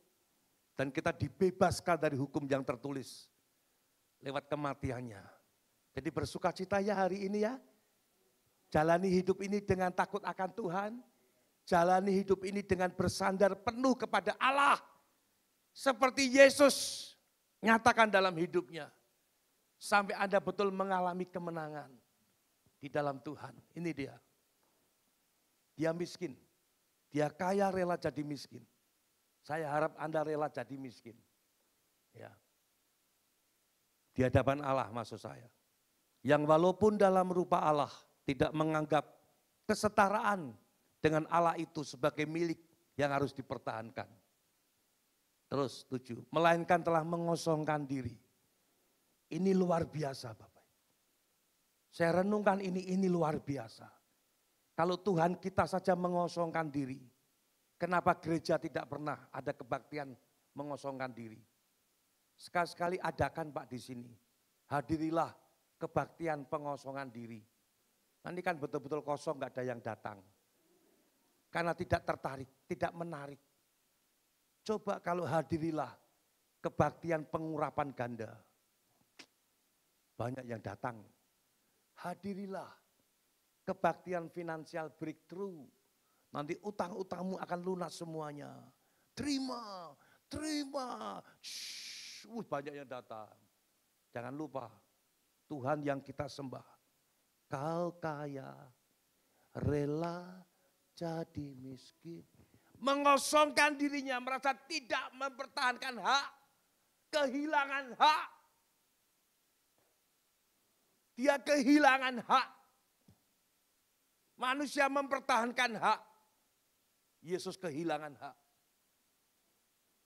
Dan kita dibebaskan dari hukum yang tertulis lewat kematiannya. Jadi bersukacita ya hari ini ya. Jalani hidup ini dengan takut akan Tuhan. Jalani hidup ini dengan bersandar penuh kepada Allah. Seperti Yesus nyatakan dalam hidupnya. Sampai Anda betul mengalami kemenangan di dalam Tuhan. Ini dia. Dia miskin. Dia kaya rela jadi miskin. Saya harap Anda rela jadi miskin. Ya. Di hadapan Allah maksud saya. Yang walaupun dalam rupa Allah tidak menganggap kesetaraan dengan Allah itu sebagai milik yang harus dipertahankan. Terus 7, melainkan telah mengosongkan diri. Ini luar biasa Bapak. Saya renungkan ini luar biasa. Kalau Tuhan kita saja mengosongkan diri, kenapa gereja tidak pernah ada kebaktian mengosongkan diri? Sekali-sekali adakan Pak di sini. Hadirilah kebaktian pengosongan diri. Nanti kan betul-betul kosong, gak ada yang datang. Karena tidak tertarik, tidak menarik. Coba kalau hadirilah kebaktian pengurapan ganda. Banyak yang datang. Hadirilah kebaktian finansial breakthrough. Nanti utang-utangmu akan lunas semuanya. Terima, terima. Banyak yang datang. Jangan lupa, Tuhan yang kita sembah. Kau kaya, rela jadi miskin. Mengosongkan dirinya, merasa tidak mempertahankan hak. Kehilangan hak. Dia kehilangan hak. Manusia mempertahankan hak. Yesus kehilangan hak.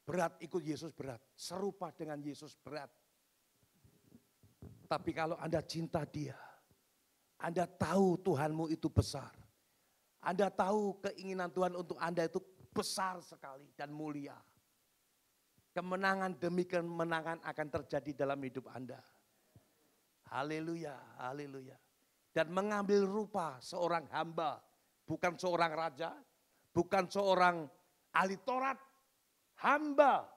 Berat ikut Yesus berat. Serupa dengan Yesus berat. Tapi kalau Anda cinta dia. Anda tahu Tuhanmu itu besar. Anda tahu keinginan Tuhan untuk Anda itu besar sekali dan mulia. Kemenangan demi kemenangan akan terjadi dalam hidup Anda. Haleluya, haleluya. Dan mengambil rupa seorang hamba, bukan seorang raja, bukan seorang ahli Taurat, hamba.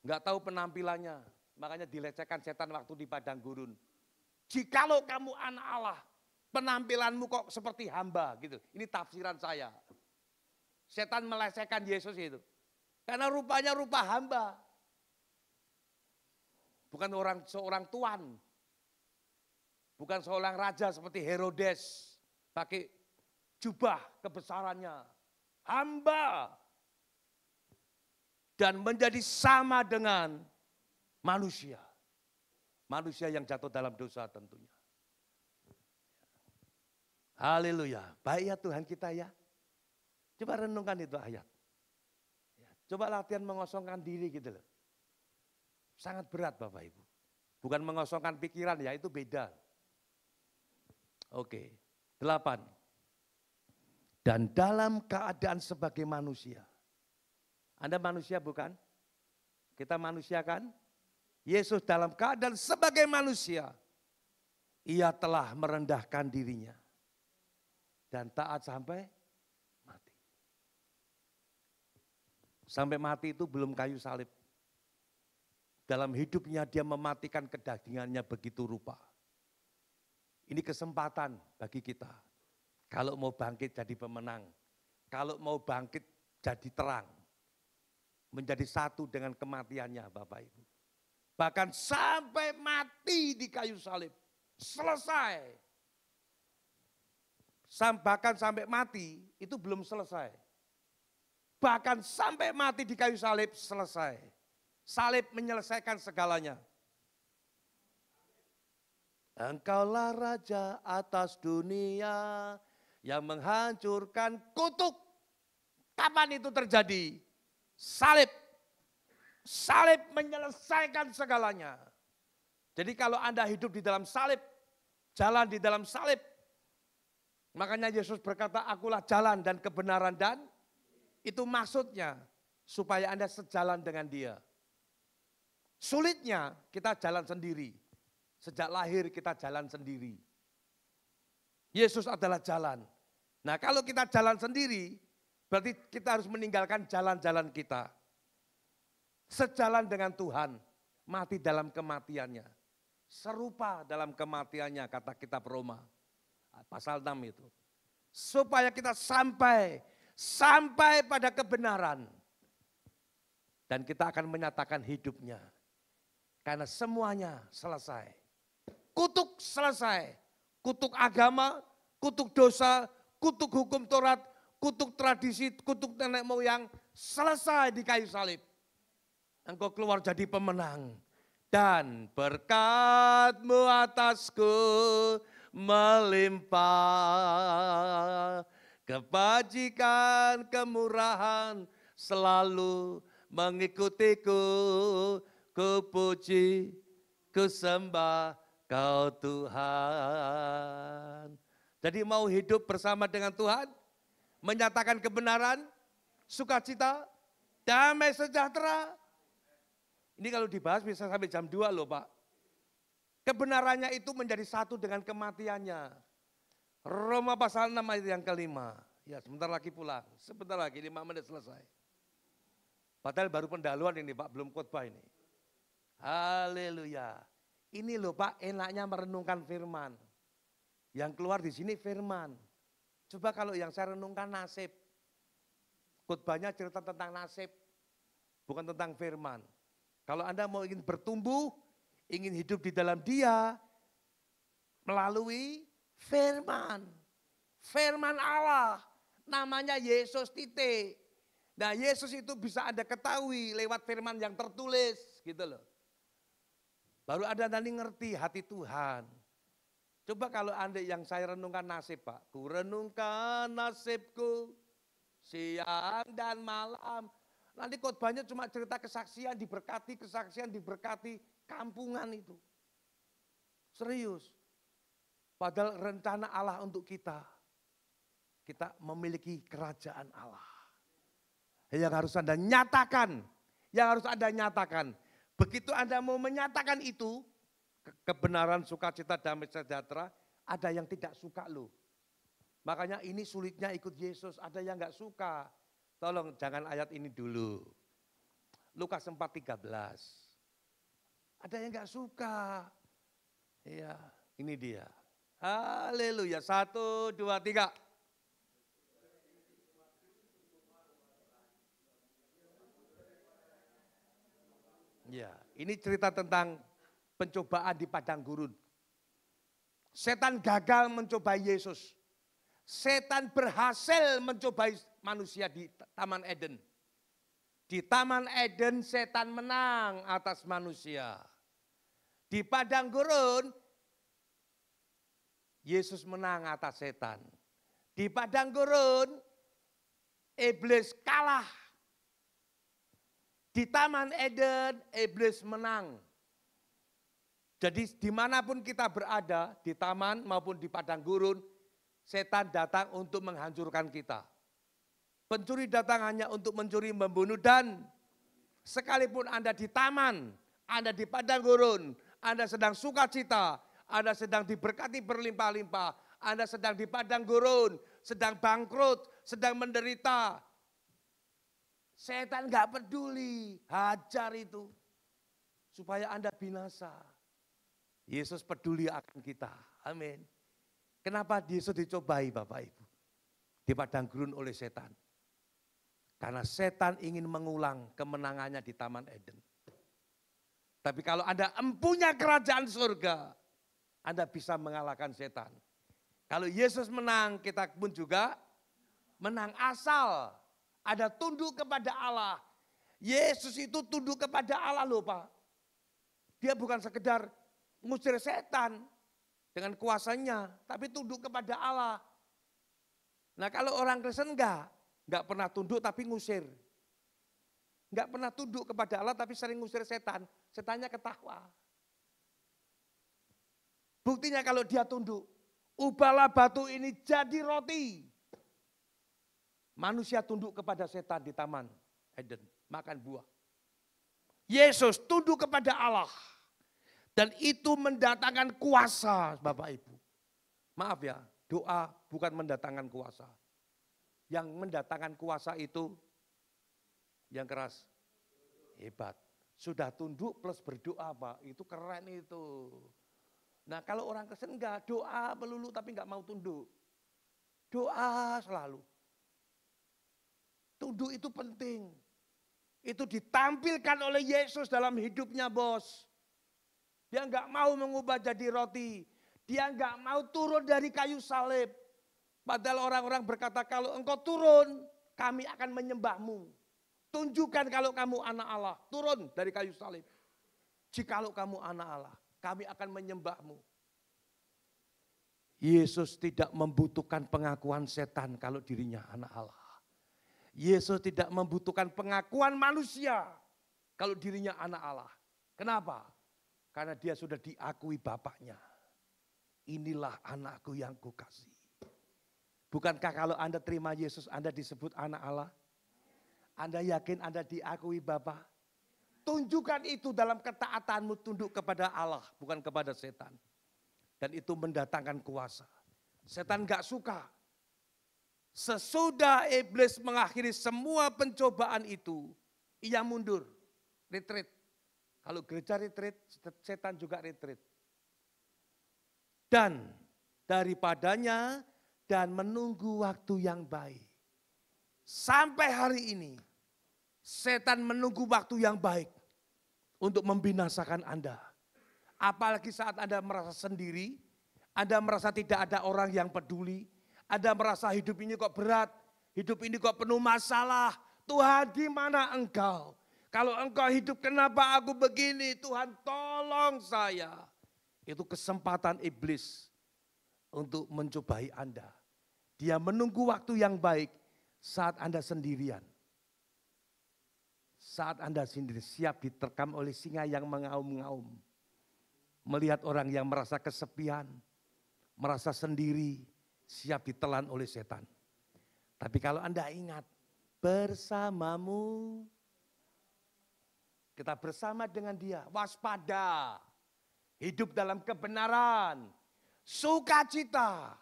Enggak tahu penampilannya, makanya dilecehkan setan waktu di padang gurun. Jikalau kamu anak Allah, penampilanmu kok seperti hamba gitu. Ini tafsiran saya. Setan melecehkan Yesus itu. Karena rupanya rupa hamba. Bukan seorang tuan. Bukan seorang raja seperti Herodes. Pakai jubah kebesarannya. Hamba. Dan menjadi sama dengan manusia. Manusia yang jatuh dalam dosa tentunya. Haleluya. Baik ya Tuhan kita ya. Coba renungkan itu ayat. Coba latihan mengosongkan diri gitu loh. Sangat berat Bapak Ibu. Bukan mengosongkan pikiran ya, itu beda. Oke, 8. Dan dalam keadaan sebagai manusia. Anda manusia bukan? Kita manusia kan? Yesus dalam keadaan sebagai manusia. Ia telah merendahkan dirinya. Dan taat sampai mati. Sampai mati itu belum kayu salib. Dalam hidupnya dia mematikan kedagingannya begitu rupa. Ini kesempatan bagi kita. Kalau mau bangkit jadi pemenang. Kalau mau bangkit jadi terang. Menjadi satu dengan kematiannya Bapak Ibu. Bahkan sampai mati di kayu salib. Selesai. Bahkan sampai mati itu belum selesai. bahkan sampai mati di kayu salib selesai. Salib menyelesaikan segalanya. Engkaulah Raja atas dunia yang menghancurkan kutuk. Kapan itu terjadi? Salib. Salib menyelesaikan segalanya. Jadi kalau Anda hidup di dalam salib, jalan di dalam salib, makanya Yesus berkata, akulah jalan dan kebenaran dan itu maksudnya supaya Anda sejalan dengan Dia. Sulitnya kita jalan sendiri. Sejak lahir kita jalan sendiri. Yesus adalah jalan. Nah kalau kita jalan sendiri, berarti kita harus meninggalkan jalan-jalan kita. Sejalan dengan Tuhan, mati dalam kematiannya. Serupa dalam kematiannya, kata kitab Roma. Pasal 6 itu. Supaya kita sampai pada kebenaran. Dan kita akan menyatakan hidupnya. Karena semuanya selesai. Kutuk selesai. Kutuk agama, kutuk dosa, kutuk hukum Taurat, kutuk tradisi, kutuk nenek moyang. Selesai di kayu salib. Engkau keluar jadi pemenang. Dan berkat-Mu atasku melimpah. Kebajikan, kemurahan selalu mengikutiku. Ku puji, ku sembah Kau Tuhan. Jadi mau hidup bersama dengan Tuhan, menyatakan kebenaran, sukacita, damai sejahtera. Ini kalau dibahas bisa sampai jam 2 loh Pak. Kebenarannya itu menjadi satu dengan kematiannya. Roma pasal 6 ayat yang kelima. Ya sebentar lagi pulang, sebentar lagi 5 menit selesai. Padahal baru pendahuluan ini Pak, belum khotbah ini. Haleluya. Ini loh Pak, enaknya merenungkan firman. Yang keluar di sini firman. Coba kalau yang saya renungkan nasib. Khotbahnya cerita tentang nasib, bukan tentang firman. Kalau Anda mau ingin bertumbuh, ingin hidup di dalam Dia, melalui firman. Firman Allah, namanya Yesus titik. Nah Yesus itu bisa Anda ketahui lewat firman yang tertulis gitu loh. Baru Anda nanti ngerti hati Tuhan. Coba kalau Anda yang saya renungkan nasib Pak. Ku renungkan nasibku siang dan malam. Nanti khotbahnya cuma cerita kesaksian diberkati kampungan itu. Serius. Padahal rencana Allah untuk kita. Kita memiliki kerajaan Allah. Yang harus Anda nyatakan. Begitu Anda mau menyatakan itu, kebenaran, sukacita, damai sejahtera, ada yang tidak suka loh. Makanya ini sulitnya ikut Yesus, ada yang gak suka. Tolong jangan ayat ini dulu. Lukas 4:13. Ada yang gak suka. Iya, ini dia. Haleluya, 1, 2, 3. Ya, ini cerita tentang pencobaan di padang gurun. Setan gagal mencobai Yesus. Setan berhasil mencobai manusia di Taman Eden. Di Taman Eden setan menang atas manusia. Di padang gurun Yesus menang atas setan. Di padang gurun iblis kalah. Di Taman Eden, iblis menang. Jadi dimanapun kita berada, di taman maupun di padang gurun, setan datang untuk menghancurkan kita. Pencuri datang hanya untuk mencuri, membunuh, dan sekalipun Anda di taman, Anda di padang gurun, Anda sedang sukacita, Anda sedang diberkati berlimpah-limpah, Anda sedang di padang gurun, sedang bangkrut, sedang menderita, setan gak peduli, hajar itu. Supaya Anda binasa. Yesus peduli akan kita, amin. Kenapa Yesus dicobai Bapak Ibu? Di padang gurun oleh setan. Karena setan ingin mengulang kemenangannya di Taman Eden. Tapi kalau Anda empunya kerajaan surga, Anda bisa mengalahkan setan. Kalau Yesus menang, kita pun juga menang. Ada tunduk kepada Allah. Yesus itu tunduk kepada Allah loh Pak. Dia bukan sekedar ngusir setan dengan kuasanya, tapi tunduk kepada Allah. Nah kalau orang Kristen enggak pernah tunduk tapi ngusir. Enggak pernah tunduk kepada Allah tapi sering ngusir setan. Setannya ketawa. Buktinya kalau dia tunduk, ubahlah batu ini jadi roti. Manusia tunduk kepada setan di Taman Eden, makan buah. Yesus tunduk kepada Allah. Dan itu mendatangkan kuasa Bapak Ibu. Maaf ya, doa bukan mendatangkan kuasa. Yang mendatangkan kuasa itu yang keras, hebat. Sudah tunduk plus berdoa Pak, itu keren itu. Nah kalau orang Kristen enggak, doa melulu tapi enggak mau tunduk. Doa selalu. Tunduk itu penting. Itu ditampilkan oleh Yesus dalam hidupnya bos. Dia enggak mau mengubah jadi roti. Dia enggak mau turun dari kayu salib. Padahal orang-orang berkata kalau engkau turun kami akan menyembahmu. Tunjukkan kalau kamu anak Allah. Turun dari kayu salib. Jikalau kamu anak Allah kami akan menyembahmu. Yesus tidak membutuhkan pengakuan setan kalau dirinya anak Allah. Yesus tidak membutuhkan pengakuan manusia kalau dirinya anak Allah. Kenapa? Karena dia sudah diakui Bapaknya. Inilah anakku yang kukasih. Bukankah kalau Anda terima Yesus Anda disebut anak Allah? Anda yakin Anda diakui Bapa? Tunjukkan itu dalam ketaatanmu tunduk kepada Allah, bukan kepada setan. Dan itu mendatangkan kuasa. Setan gak suka. Sesudah iblis mengakhiri semua pencobaan itu, ia mundur, retreat. Kalau gereja retreat, setan juga retreat. Dan daripadanya dan menunggu waktu yang baik. Sampai hari ini, setan menunggu waktu yang baik untuk membinasakan Anda. Apalagi saat Anda merasa sendiri, Anda merasa tidak ada orang yang peduli, Anda merasa hidup ini kok berat, hidup ini kok penuh masalah. Tuhan di mana engkau? Kalau engkau hidup kenapa aku begini? Tuhan tolong saya. Itu kesempatan iblis untuk mencobai Anda. Dia menunggu waktu yang baik saat Anda sendirian. Saat Anda sendiri siap diterkam oleh singa yang mengaum-ngaum. Melihat orang yang merasa kesepian, merasa sendiri, siap ditelan oleh setan. Tapi kalau Anda ingat, bersamamu, kita bersama dengan dia, waspada, hidup dalam kebenaran, sukacita.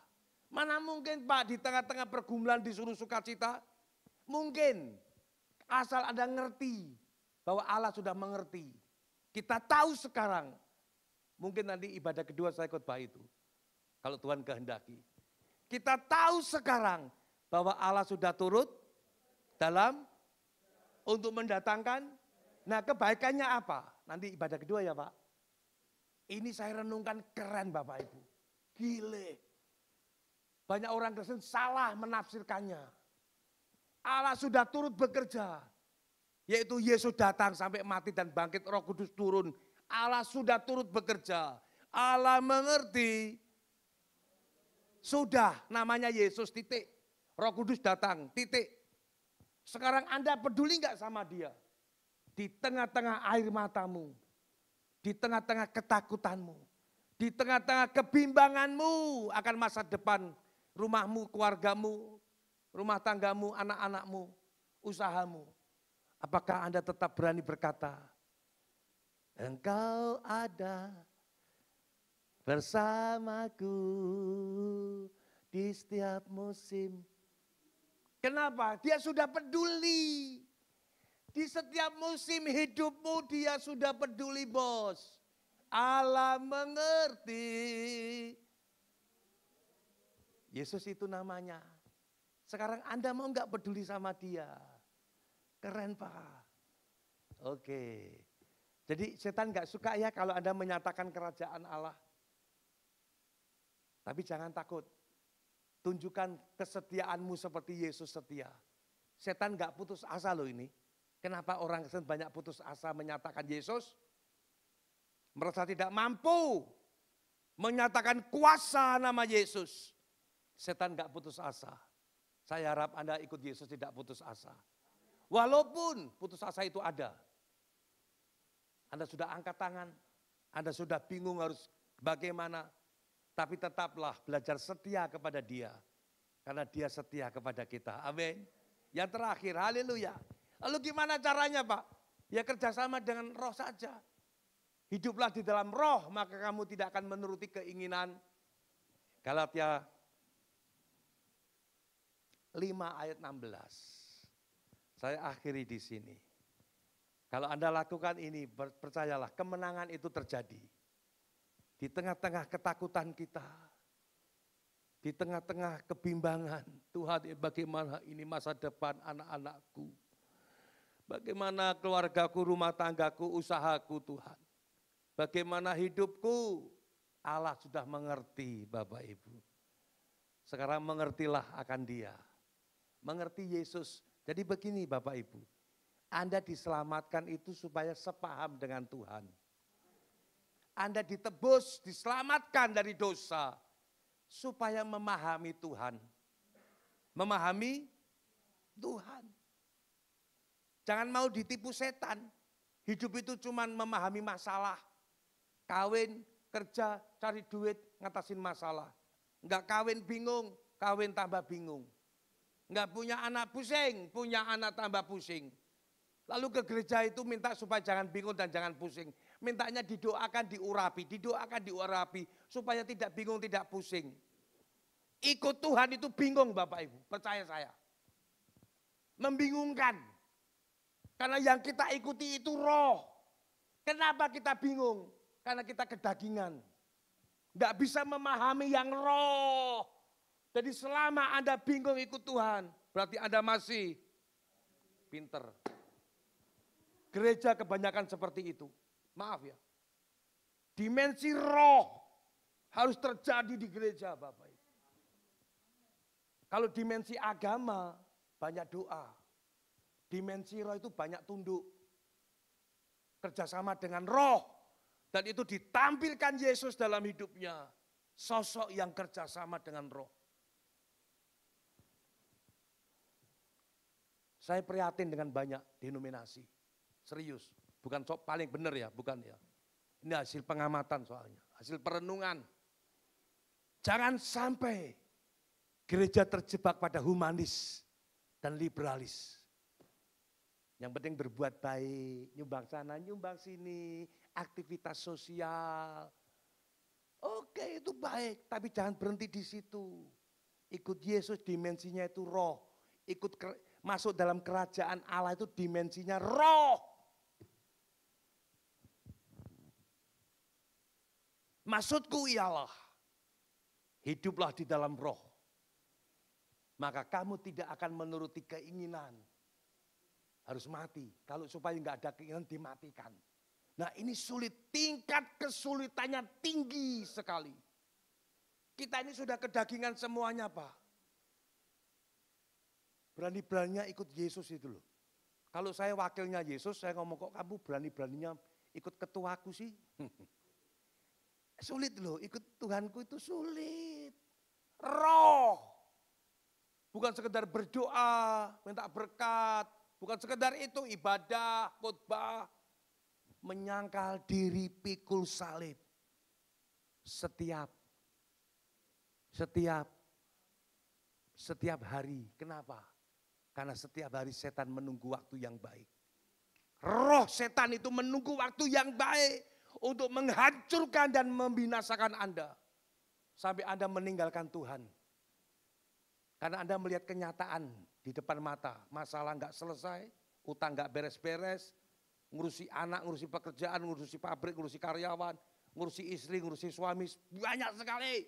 Mana mungkin Pak di tengah-tengah pergumulan disuruh sukacita? Mungkin. Asal Anda ngerti bahwa Allah sudah mengerti. Kita tahu sekarang. Mungkin nanti ibadah kedua saya khotbah itu. Kalau Tuhan kehendaki. Kita tahu sekarang bahwa Allah sudah turut dalam untuk mendatangkan. Nah kebaikannya apa? Nanti ibadah kedua ya Pak. Ini saya renungkan keren Bapak Ibu. Gile. Banyak orang Kristen salah menafsirkannya. Allah sudah turut bekerja. Yaitu Yesus datang sampai mati dan bangkit, Roh Kudus turun. Allah sudah turut bekerja. Allah mengerti. Sudah namanya Yesus titik. Roh Kudus datang titik. Sekarang Anda peduli nggak sama dia? Di tengah-tengah air matamu. Di tengah-tengah ketakutanmu. Di tengah-tengah kebimbanganmu akan masa depan rumahmu, keluargamu, rumah tanggamu, anak-anakmu, usahamu. Apakah Anda tetap berani berkata, Engkau ada bersamaku di setiap musim. Kenapa? Dia sudah peduli. Di setiap musim hidupmu dia sudah peduli bos. Allah mengerti. Yesus itu namanya. Sekarang Anda mau nggak peduli sama dia? Keren Pak. Oke. Jadi setan nggak suka ya kalau Anda menyatakan kerajaan Allah. Tapi jangan takut. Tunjukkan kesetiaanmu seperti Yesus setia. Setan nggak putus asa loh ini. Kenapa orang Kristen banyak putus asa menyatakan Yesus? Merasa tidak mampu menyatakan kuasa nama Yesus. Setan nggak putus asa. Saya harap Anda ikut Yesus tidak putus asa. Walaupun putus asa itu ada. Anda sudah angkat tangan, Anda sudah bingung harus bagaimana. Tapi tetaplah belajar setia kepada Dia. Karena Dia setia kepada kita. Amin. Yang terakhir, haleluya. Lalu gimana caranya Pak? Ya kerjasama dengan roh saja. Hiduplah di dalam roh, maka kamu tidak akan menuruti keinginan. Galatia 5 ayat 16. Saya akhiri di sini. Kalau Anda lakukan ini, percayalah kemenangan itu terjadi. Di tengah-tengah ketakutan kita, di tengah-tengah kebimbangan, Tuhan bagaimana ini masa depan anak-anakku, bagaimana keluargaku, rumah tanggaku, usahaku Tuhan, bagaimana hidupku, Allah sudah mengerti Bapak Ibu. Sekarang mengertilah akan Dia, mengerti Yesus. Jadi begini Bapak Ibu, Anda diselamatkan itu supaya sepaham dengan Tuhan. Anda ditebus, diselamatkan dari dosa, supaya memahami Tuhan. Memahami Tuhan. Jangan mau ditipu setan. Hidup itu cuma memahami masalah. Kawin, kerja, cari duit, ngatasin masalah. Enggak kawin bingung, kawin tambah bingung. Enggak punya anak pusing, punya anak tambah pusing. Lalu ke gereja itu minta supaya jangan bingung dan jangan pusing. Mintanya didoakan, diurapi, supaya tidak bingung, tidak pusing. Ikut Tuhan itu bingung Bapak Ibu, percaya saya. Membingungkan. Karena yang kita ikuti itu roh. Kenapa kita bingung? Karena kita kedagingan. Nggak bisa memahami yang roh. Jadi selama Anda bingung ikut Tuhan, berarti Anda masih pinter. Gereja kebanyakan seperti itu. Maaf ya. Dimensi roh harus terjadi di gereja Bapak Ibu. Kalau dimensi agama banyak doa. Dimensi roh itu banyak tunduk. Kerjasama dengan roh. Dan itu ditampilkan Yesus dalam hidupnya. Sosok yang kerjasama dengan roh. Saya prihatin dengan banyak denominasi. Serius, bukan paling benar ya, bukan ya. Ini hasil pengamatan soalnya, hasil perenungan. Jangan sampai gereja terjebak pada humanis dan liberalis. Yang penting berbuat baik, nyumbang sana, nyumbang sini, aktivitas sosial. Oke, itu baik, tapi jangan berhenti di situ. Ikut Yesus dimensinya itu roh. Masuk dalam kerajaan Allah itu dimensinya roh. Maksudku ialah, hiduplah di dalam roh. Maka kamu tidak akan menuruti keinginan. Harus mati. Kalau supaya nggak ada keinginan dimatikan. Nah ini sulit, tingkat kesulitannya tinggi sekali. Kita ini sudah kedagingan semuanya Pak. Berani-beraninya ikut Yesus itu loh. Kalau saya wakilnya Yesus, saya ngomong kok kamu berani-beraninya ikut ketuaku sih. Sulit loh, ikut Tuhanku itu sulit. Roh. Bukan sekedar berdoa, minta berkat. Bukan sekedar itu ibadah, khotbah. Menyangkal diri pikul salib. Setiap hari. Kenapa? Karena setiap hari setan menunggu waktu yang baik. Roh setan itu menunggu waktu yang baik. Untuk menghancurkan dan membinasakan Anda. Sampai Anda meninggalkan Tuhan. Karena Anda melihat kenyataan di depan mata. Masalah nggak selesai, utang nggak beres-beres. Ngurusi anak, ngurusi pekerjaan, ngurusi pabrik, ngurusi karyawan. Ngurusi istri, ngurusi suami. Banyak sekali.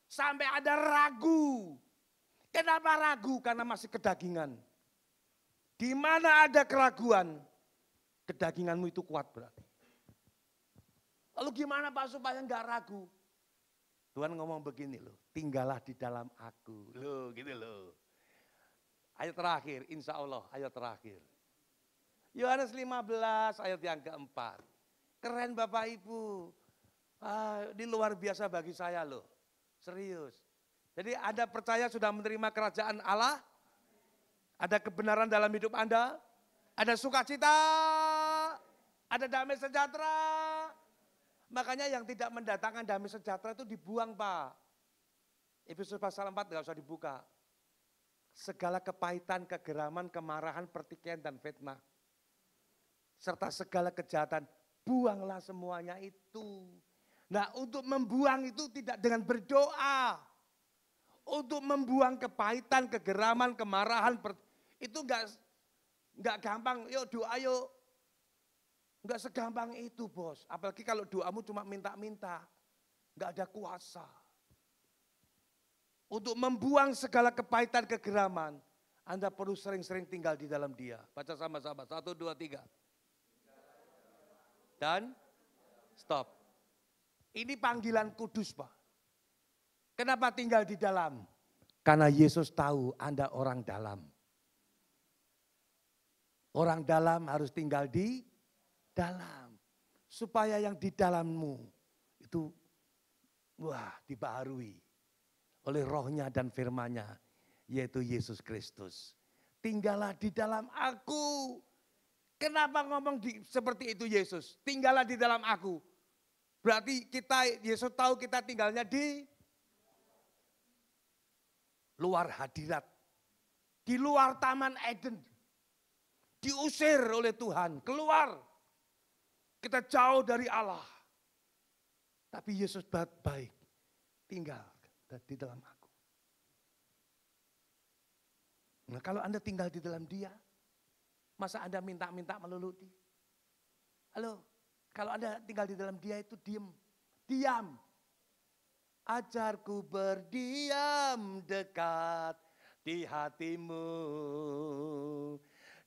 Sampai Anda ragu. Kenapa ragu? Karena masih kedagingan. Di mana ada keraguan, kedaginganmu itu kuat berarti. Lalu gimana Pak supaya enggak ragu? Tuhan ngomong begini loh, tinggallah di dalam aku. Loh gitu loh. Ayat terakhir, insya Allah ayat terakhir. Yohanes 15 ayat yang keempat. Keren Bapak Ibu. Ini luar biasa bagi saya loh. Serius. Jadi Anda percaya sudah menerima kerajaan Allah? Ada kebenaran dalam hidup Anda? Ada sukacita? Ada damai sejahtera? Makanya yang tidak mendatangkan damai sejahtera itu dibuang Pak. Efesus pasal 4 nggak usah dibuka. Segala kepahitan, kegeraman, kemarahan, pertikaian, dan fitnah. Serta segala kejahatan, buanglah semuanya itu. Nah untuk membuang itu tidak dengan berdoa. Untuk membuang kepahitan, kegeraman, kemarahan, itu enggak gampang. Yuk doa yuk. Enggak segampang itu bos. Apalagi kalau doamu cuma minta-minta. Enggak ada kuasa. Untuk membuang segala kepahitan, kegeraman, Anda perlu sering-sering tinggal di dalam Dia. Baca sama-sama, 1, 2, 3. Dan stop. Ini panggilan kudus Pak. Kenapa tinggal di dalam? Karena Yesus tahu Anda orang dalam. Orang dalam harus tinggal di dalam. Supaya yang di dalammu itu dibaharui oleh rohnya dan firman-Nya, yaitu Yesus Kristus. Tinggallah di dalam aku. Kenapa ngomong seperti itu Yesus? Tinggallah di dalam aku. Berarti Yesus tahu kita tinggalnya di luar hadirat. Di luar Taman Eden. Diusir oleh Tuhan, keluar. Kita jauh dari Allah. Tapi Yesus baik, tinggal di dalam aku. Nah kalau Anda tinggal di dalam Dia, masa Anda minta-minta melulu? Halo, kalau Anda tinggal di dalam Dia itu diam. Ajarku berdiam dekat di hatimu.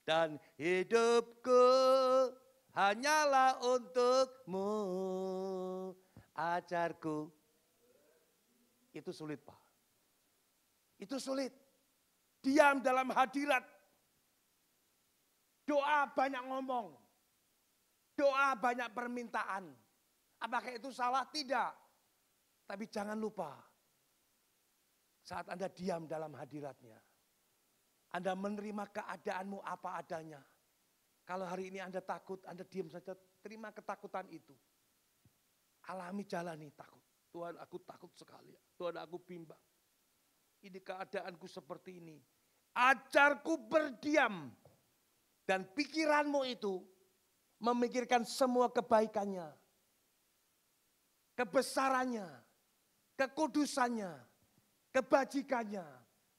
Dan hidupku hanyalah untukmu. Ajarku. Itu sulit Pak. Itu sulit. Diam dalam hadirat. Doa banyak ngomong. Doa banyak permintaan. Apakah itu salah? Tidak. Tapi jangan lupa. Saat Anda diam dalam hadiratnya. Anda menerima keadaanmu apa adanya. Kalau hari ini Anda takut, Anda diam saja. Terima ketakutan itu. Alami, jalani takut. Tuhan aku takut sekali. Tuhan aku bimbang. Ini keadaanku seperti ini. Ajarku berdiam. Dan pikiranmu itu memikirkan semua kebaikannya. Kebesarannya. Kekudusannya. Kebajikannya.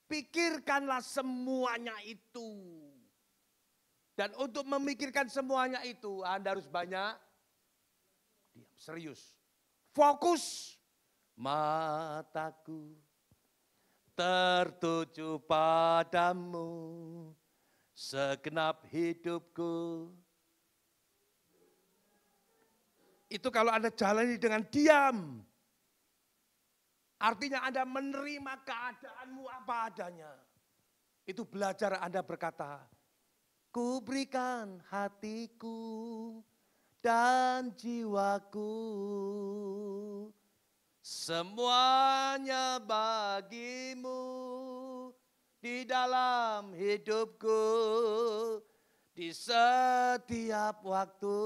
Pikirkanlah semuanya itu. Dan untuk memikirkan semuanya itu Anda harus banyak diam, serius. Fokus. Mataku tertuju padamu segenap hidupku. Itu kalau Anda jalani dengan diam. Artinya Anda menerima keadaanmu apa adanya. Itu belajar Anda berkata, ku berikan hatiku dan jiwaku. Semuanya bagimu di dalam hidupku. Di setiap waktu.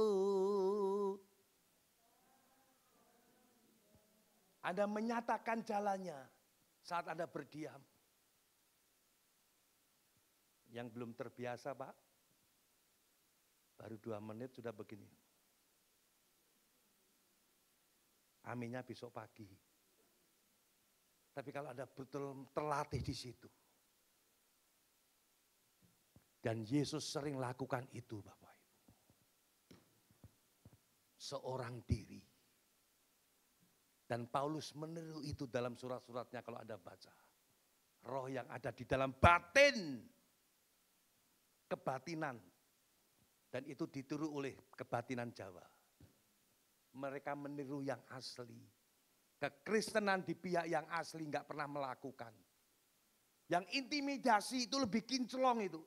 Anda menyatakan jalannya saat Anda berdiam. Yang belum terbiasa Pak, baru 2 menit sudah begini. Aminnya besok pagi. Tapi kalau Anda betul terlatih di situ. Dan Yesus sering lakukan itu Bapak Ibu. Seorang diri. Dan Paulus meniru itu dalam surat-suratnya kalau Anda baca. Roh yang ada di dalam batin. Kebatinan. Dan itu ditiru oleh kebatinan Jawa. Mereka meniru yang asli. Kekristenan di pihak yang asli enggak pernah melakukan. Yang intimidasi itu lebih kinclong itu.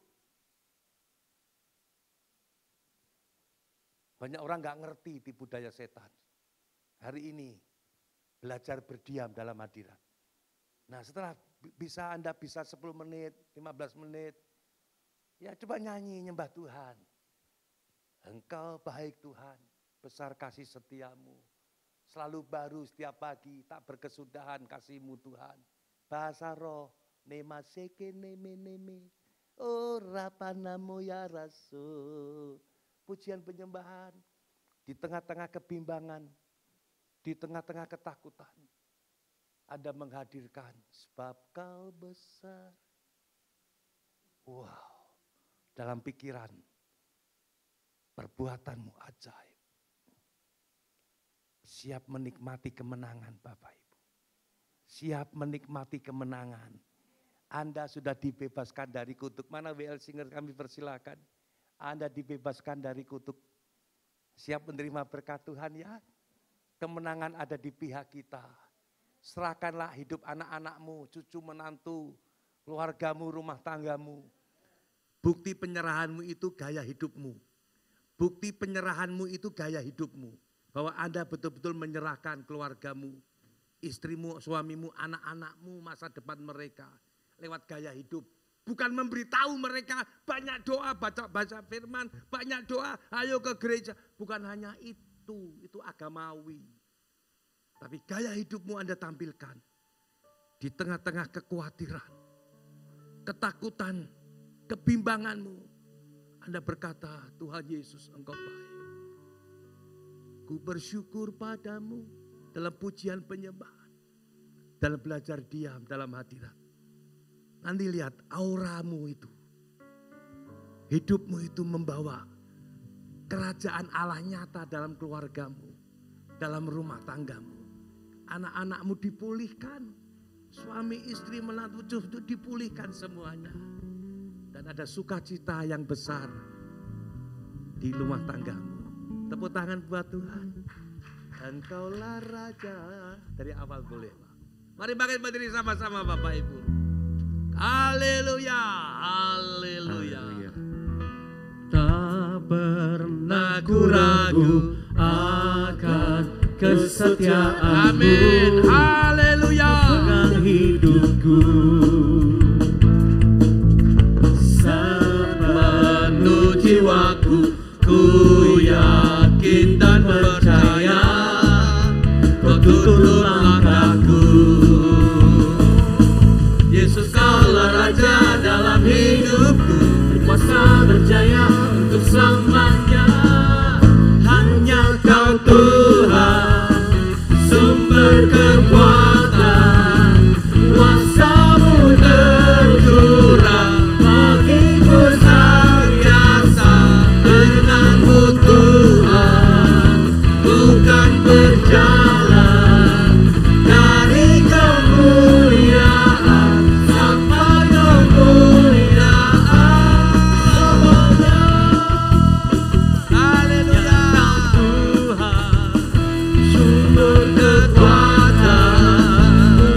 Banyak orang nggak ngerti tipu daya setan. Hari ini belajar berdiam dalam hadirat. Nah setelah Anda bisa 10 menit, 15 menit. Ya coba nyanyi nyembah Tuhan. Engkau baik Tuhan, besar kasih setiamu. Selalu baru setiap pagi, tak berkesudahan kasih-Mu Tuhan. Bahasa roh. Nema seke neme neme, ora panamu ya Rasul. Pujian penyembahan di tengah-tengah kebimbangan, di tengah-tengah ketakutan. Anda menghadirkan sebab Kau besar. Wow, dalam pikiran perbuatanmu ajaib. Siap menikmati kemenangan Bapak Ibu. Siap menikmati kemenangan. Anda sudah dibebaskan dari kutuk. Mana WL Singer kami persilakan. Anda dibebaskan dari kutuk. Siap menerima berkat Tuhan ya. Kemenangan ada di pihak kita. Serahkanlah hidup anak-anakmu, cucu menantu, keluargamu, rumah tanggamu. Bukti penyerahanmu itu gaya hidupmu. Bukti penyerahanmu itu gaya hidupmu. Bahwa Anda betul-betul menyerahkan keluargamu, istrimu, suamimu, anak-anakmu, masa depan mereka. Lewat gaya hidup. Bukan memberitahu mereka banyak doa, baca firman, banyak doa, ayo ke gereja. Bukan hanya itu agamawi. Tapi gaya hidupmu Anda tampilkan. Di tengah-tengah kekhawatiran, ketakutan, kebimbanganmu. Anda berkata, Tuhan Yesus Engkau baik. Ku bersyukur padamu dalam pujian penyembahan. Dalam belajar diam dalam hadirat. Nanti lihat auramu itu. Hidupmu itu membawa kerajaan Allah nyata dalam keluargamu. Dalam rumah tanggamu. Anak-anakmu dipulihkan. Suami, istri, menantu, cucu dipulihkan semuanya. Dan ada sukacita yang besar di rumah tanggamu. Tepuk tangan buat Tuhan. Engkaulah Raja. Dari awal boleh Pak. Mari bangkit berdiri sama-sama Bapak Ibu. Haleluya, haleluya. Tak pernah ku ragu akan kesetiaan-Mu. Amin, haleluya. Dengan hidupku sepenuh jiwaku, ku yakin dan percaya Kau tuntun langkahku. Yesus Kaulah Raja dalam hidupku, berkuasa berjaya untuk selamanya. Hanya Kau Tuhan, sumber kekuatan, kuasa-Mu tercurah bagiku senantiasa. Denganmu Tuhan, bukan berjalan dari kemuliaan sampai kemuliaan selamanya. Haleluya. Tuhan, sumber kekuatan,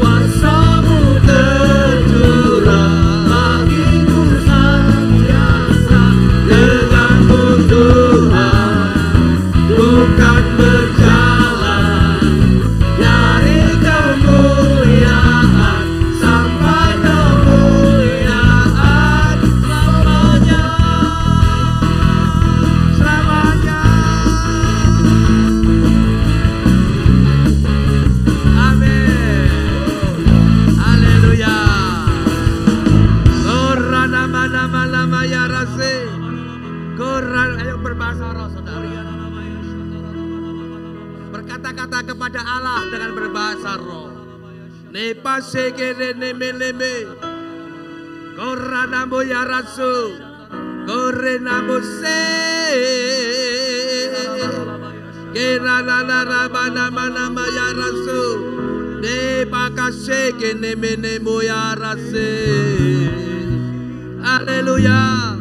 kuasa-Mu tercurah bagiku senantiasa. Denganmu Tuhan, bukan berjalan dari kemuliaan sampai kemuliaan selamanya. Selamanya. Amin. Haleluya. Korana mana ya rase. Koran, ayo berbahasa roh saudara. Berkata-kata kepada Allah dengan berbahasa roh. Nepaseke neme. Korana ya rasul. Korena se. Kerana nama ya rasul. Nepakaseke neme ya rasul. Haleluya.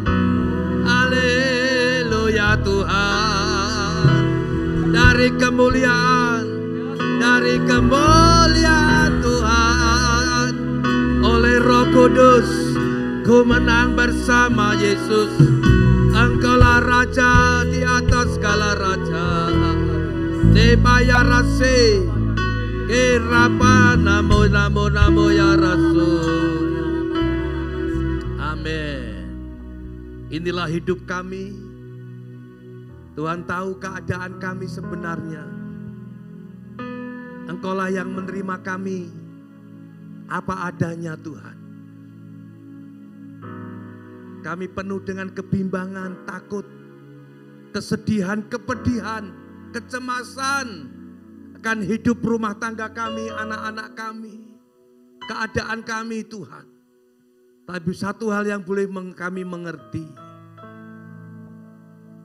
Haleluya Tuhan. Dari kemuliaan Tuhan oleh Roh Kudus, ku menang bersama Yesus. Engkaulah Raja di atas segala raja. Debayarase, kirapa namo ya Rasul. Amin. Inilah hidup kami. Tuhan tahu keadaan kami sebenarnya. Engkaulah yang menerima kami apa adanya Tuhan. Kami penuh dengan kebimbangan, takut, kesedihan, kepedihan, kecemasan akan hidup rumah tangga kami, anak-anak kami, keadaan kami Tuhan. Tapi satu hal yang boleh kami mengerti,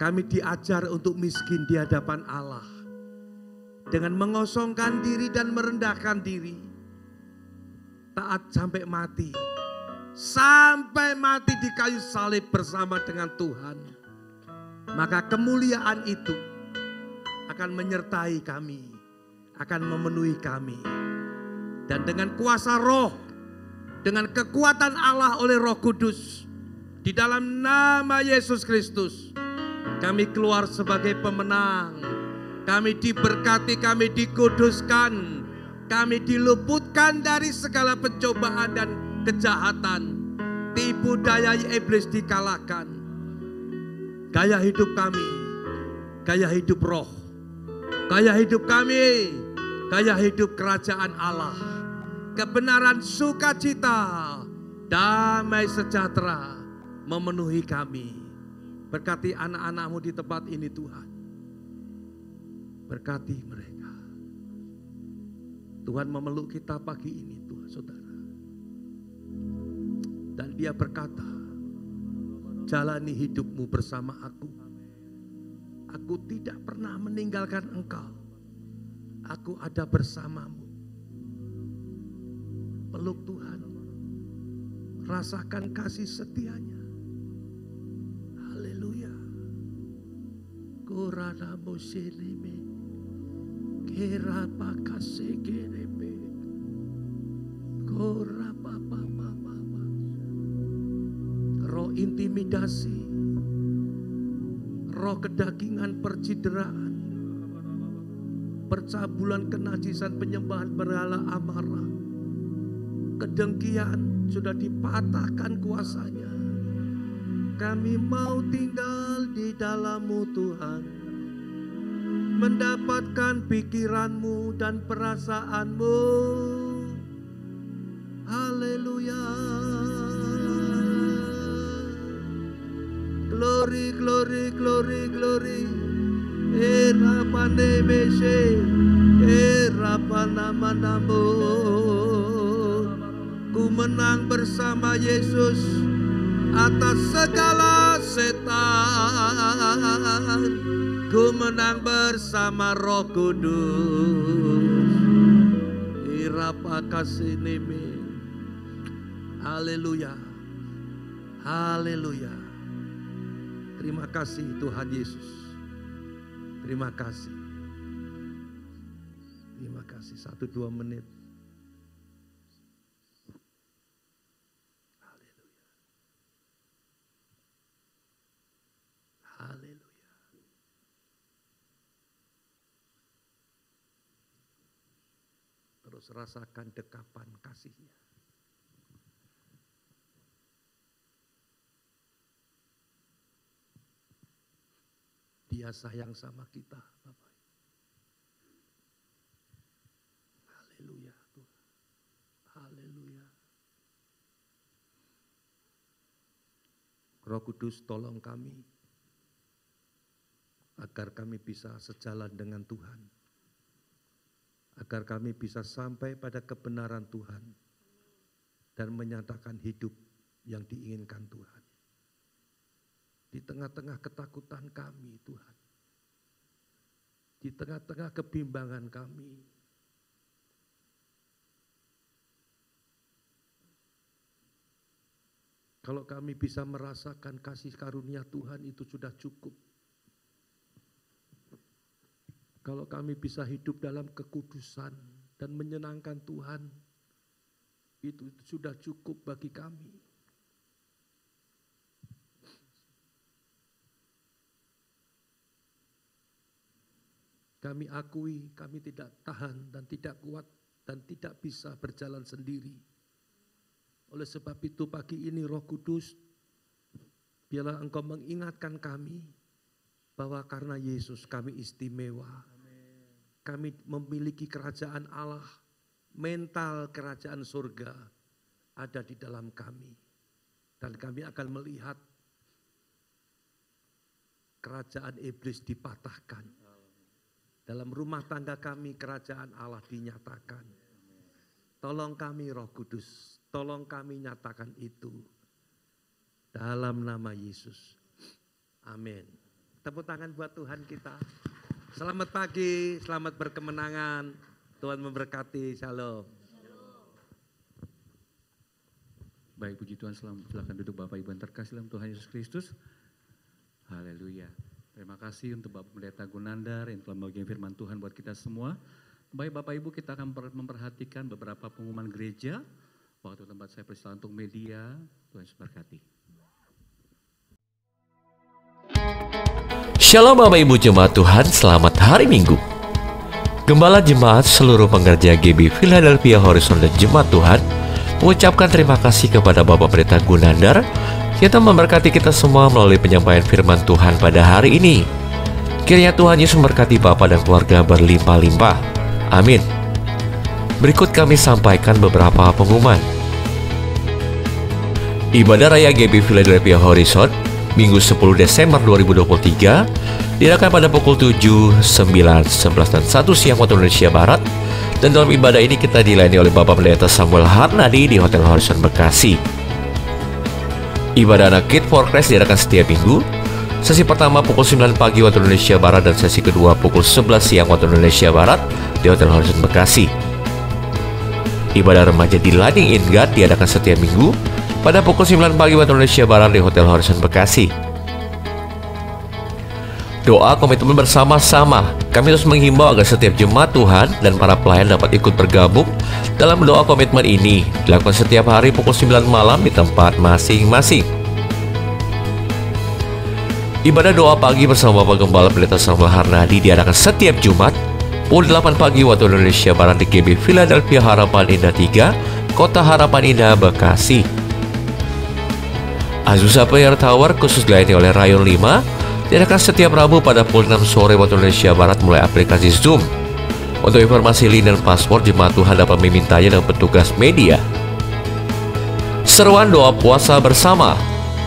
kami diajar untuk miskin di hadapan Allah. Dengan mengosongkan diri dan merendahkan diri, taat sampai mati. Sampai mati di kayu salib bersama dengan Tuhan. Maka kemuliaan itu akan menyertai kami, akan memenuhi kami. Dan dengan kuasa roh, dengan kekuatan Allah oleh Roh Kudus, di dalam nama Yesus Kristus, kami keluar sebagai pemenang. Kami diberkati, kami dikuduskan, kami diluputkan dari segala pencobaan dan kejahatan. Tipu daya iblis dikalahkan. Gaya hidup kami, gaya hidup roh, gaya hidup kami, gaya hidup kerajaan Allah. Kebenaran, sukacita, damai sejahtera memenuhi kami. Berkati anak-anak-Mu di tempat ini Tuhan. Berkati mereka. Tuhan memeluk kita pagi ini Tuhan saudara. Dan Dia berkata, jalani hidupmu bersama aku. Aku tidak pernah meninggalkan engkau. Aku ada bersamamu. Peluk Tuhan. Rasakan kasih setianya. Haleluya. Korada moselime. Kera pakasekerebe. Kora papa. Roh intimidasi, roh kedagingan, percideraan, percabulan, kenajisan, penyembahan berhala, amarah, kedengkian sudah dipatahkan kuasanya. Kami mau tinggal di dalam-Mu Tuhan, mendapatkan pikiran-Mu dan perasaan-Mu. Haleluya. Glory, glory, glory, glory. Era panemeshe, era panamanamo. Ku menang bersama Yesus atas segala setan. Ku menang bersama Roh Kudus. Era pakasineme. Haleluya. Haleluya. Terima kasih Tuhan Yesus. Terima kasih. Terima kasih. 1-2 menit. Haleluya. Haleluya. Terus rasakan dekapan kasih-Nya. Dia sayang sama kita, Bapak. Haleluya, Tuhan. Haleluya. Roh Kudus tolong kami, agar kami bisa sejalan dengan Tuhan. Agar kami bisa sampai pada kebenaran Tuhan. Dan menyatakan hidup yang diinginkan Tuhan. Di tengah-tengah ketakutan kami Tuhan. Di tengah-tengah kebimbangan kami. Kalau kami bisa merasakan kasih karunia Tuhan itu sudah cukup. Kalau kami bisa hidup dalam kekudusan dan menyenangkan Tuhan, itu sudah cukup bagi kami. Kami akui kami tidak tahan dan tidak kuat dan tidak bisa berjalan sendiri. Oleh sebab itu pagi ini Roh Kudus, biarlah Engkau mengingatkan kami bahwa karena Yesus kami istimewa. Kami memiliki kerajaan Allah, mental kerajaan surga ada di dalam kami. Dan kami akan melihat kerajaan iblis dipatahkan. Dalam rumah tangga kami kerajaan Allah dinyatakan. Tolong kami Roh Kudus, tolong kami nyatakan itu. Dalam nama Yesus. Amin. Tepuk tangan buat Tuhan kita. Selamat pagi, selamat berkemenangan. Tuhan memberkati, shalom. Baik, puji Tuhan, silakan duduk Bapak Ibu yang terkasih dalam Tuhan Yesus Kristus. Haleluya. Terima kasih untuk Bapak Pendeta Gunandar yang telah membagikan firman Tuhan buat kita semua. Baik Bapak Ibu, kita akan memperhatikan beberapa pengumuman gereja. Waktu tempat saya persilakan untuk media, Tuhan Yesus berkati. Shalom Bapak Ibu Jemaat Tuhan, selamat hari Minggu. Gembala Jemaat seluruh pengerja GB Philadelphia Horizon dan Jemaat Tuhan mengucapkan terima kasih kepada Bapak Pendeta Gunandar yang telah memberkati kita semua melalui penyampaian firman Tuhan pada hari ini. Kiranya Tuhan Yesus memberkati Bapak dan keluarga berlimpah-limpah. Amin. Berikut kami sampaikan beberapa pengumuman. Ibadah Raya GB Philadelphia Horizon Minggu 10 Desember 2023 diadakan pada pukul 7, 9, 11, dan 1 siang waktu Indonesia Barat. Dan dalam ibadah ini kita dilayani oleh Bapak Pendeta Samuel Harnadi di Hotel Horizon Bekasi. Ibadah anak Kid for Christ diadakan setiap minggu. Sesi pertama pukul 9 pagi waktu Indonesia Barat dan sesi kedua pukul 11 siang waktu Indonesia Barat di Hotel Horizon Bekasi. Ibadah remaja di Lading In God diadakan setiap minggu pada pukul 9 pagi waktu Indonesia Barat di Hotel Horizon Bekasi. Doa komitmen bersama-sama. Kami terus menghimbau agar setiap jemaat Tuhan dan para pelayan dapat ikut bergabung dalam doa komitmen ini. Dilakukan setiap hari pukul 9 malam di tempat masing-masing. Ibadah doa pagi bersama Bapak Gembala Pendeta Samuel Harnadi diadakan setiap Jumat pukul 8 pagi waktu Indonesia Barat di GB Philadelphia Harapan Indah 3, Kota Harapan Indah, Bekasi. Azusa Prayer Tower khusus dilayani oleh Rayon 5 diadakan setiap Rabu pada pukul 6 sore waktu Indonesia Barat melalui aplikasi Zoom. Untuk informasi link dan paspor, jemaat Tuhan dapat memintanya dengan petugas media. Seruan doa puasa bersama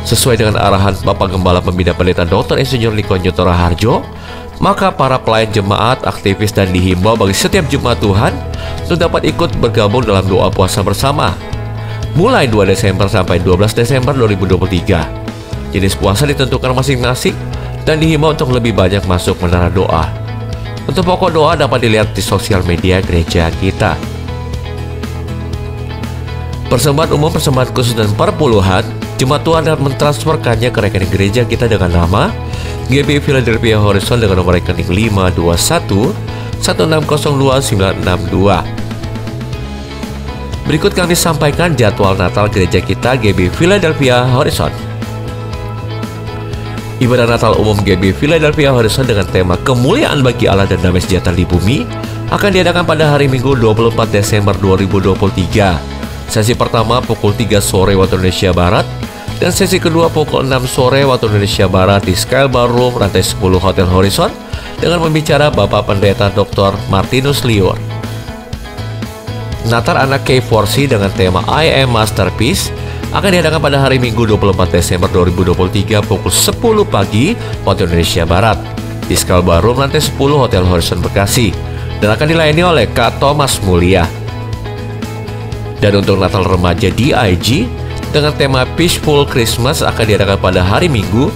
sesuai dengan arahan Bapak Gembala Pembina Pendeta Dr. Insinyur Niko Nyotora Harjo, maka para pelayan jemaat, aktivis dan dihimbau bagi setiap jemaat Tuhan untuk dapat ikut bergabung dalam doa puasa bersama mulai 2 Desember sampai 12 Desember 2023. Jenis puasa ditentukan masing-masing dan dihimbau untuk lebih banyak masuk menara doa. Untuk pokok doa dapat dilihat di sosial media gereja kita. Persembahan umum, persembahan khusus dan perpuluhan, jemaat Tuhan dapat mentransferkannya ke rekening gereja kita dengan nama GB Philadelphia Horizon dengan nomor rekening 521 1602 962. Berikut kami sampaikan jadwal Natal gereja kita GB Philadelphia Horizon. Ibadah Natal umum GB Philadelphia Horizon dengan tema Kemuliaan bagi Allah dan Damai Sejahtera di Bumi akan diadakan pada hari Minggu 24 Desember 2023. Sesi pertama pukul 3 sore waktu Indonesia Barat dan sesi kedua pukul 6 sore waktu Indonesia Barat di Sky Ballroom lantai 10 Hotel Horizon dengan pembicara Bapak Pendeta Dr. Martinus Lior. Natal anak K4C dengan tema I Am Masterpiece akan diadakan pada hari Minggu 24 Desember 2023 pukul 10 pagi waktu Indonesia Barat di Sky Ballroom lantai 10 Hotel Horizon Bekasi dan akan dilayani oleh Kak Thomas Mulia. Dan untuk Natal remaja DIG dengan tema Peaceful Christmas akan diadakan pada hari Minggu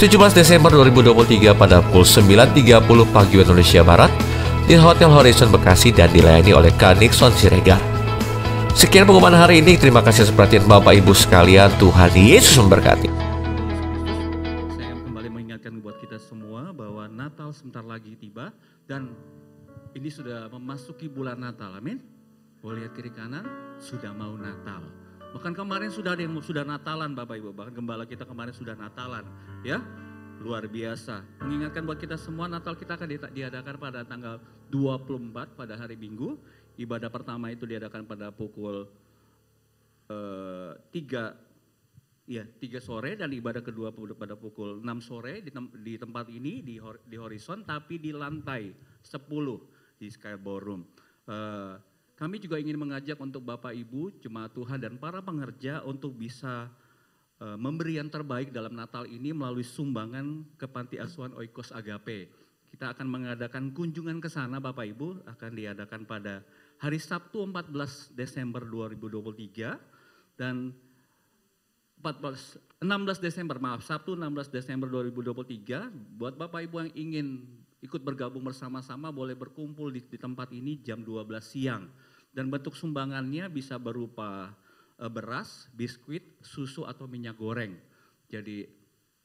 17 Desember 2023 pada pukul 9.30 pagi waktu Indonesia Barat di Hotel Horizon Bekasi dan dilayani oleh Kak Nixon Siregar. Sekian pengumuman hari ini. Terima kasih atas perhatian Bapak Ibu sekalian. Tuhan Yesus memberkati. Saya kembali mengingatkan buat kita semua bahwa Natal sebentar lagi tiba dan ini sudah memasuki bulan Natal. Amin. Boleh lihat kiri kanan. sudah mau Natal. Bahkan kemarin sudah ada yang sudah Natalan Bapak Ibu, bahkan gembala kita kemarin sudah Natalan, ya. Luar biasa. Mengingatkan buat kita semua, Natal kita akan diadakan pada tanggal 24 pada hari Minggu. Ibadah pertama itu diadakan pada pukul 3 sore dan ibadah kedua pada pukul 6 sore di tempat ini di Horizon, tapi di lantai 10 di Sky Ballroom. Kami juga ingin mengajak untuk Bapak Ibu, jemaat Tuhan dan para pengerja untuk bisa memberi yang terbaik dalam Natal ini melalui sumbangan ke Panti Asuhan Oikos Agape. Kita akan mengadakan kunjungan ke sana Bapak Ibu, akan diadakan pada hari Sabtu 14 Desember 2023 dan 16 Desember, Sabtu 16 Desember 2023, buat Bapak Ibu yang ingin ikut bergabung bersama-sama boleh berkumpul di tempat ini jam 12 siang. Dan bentuk sumbangannya bisa berupa beras, biskuit, susu atau minyak goreng. Jadi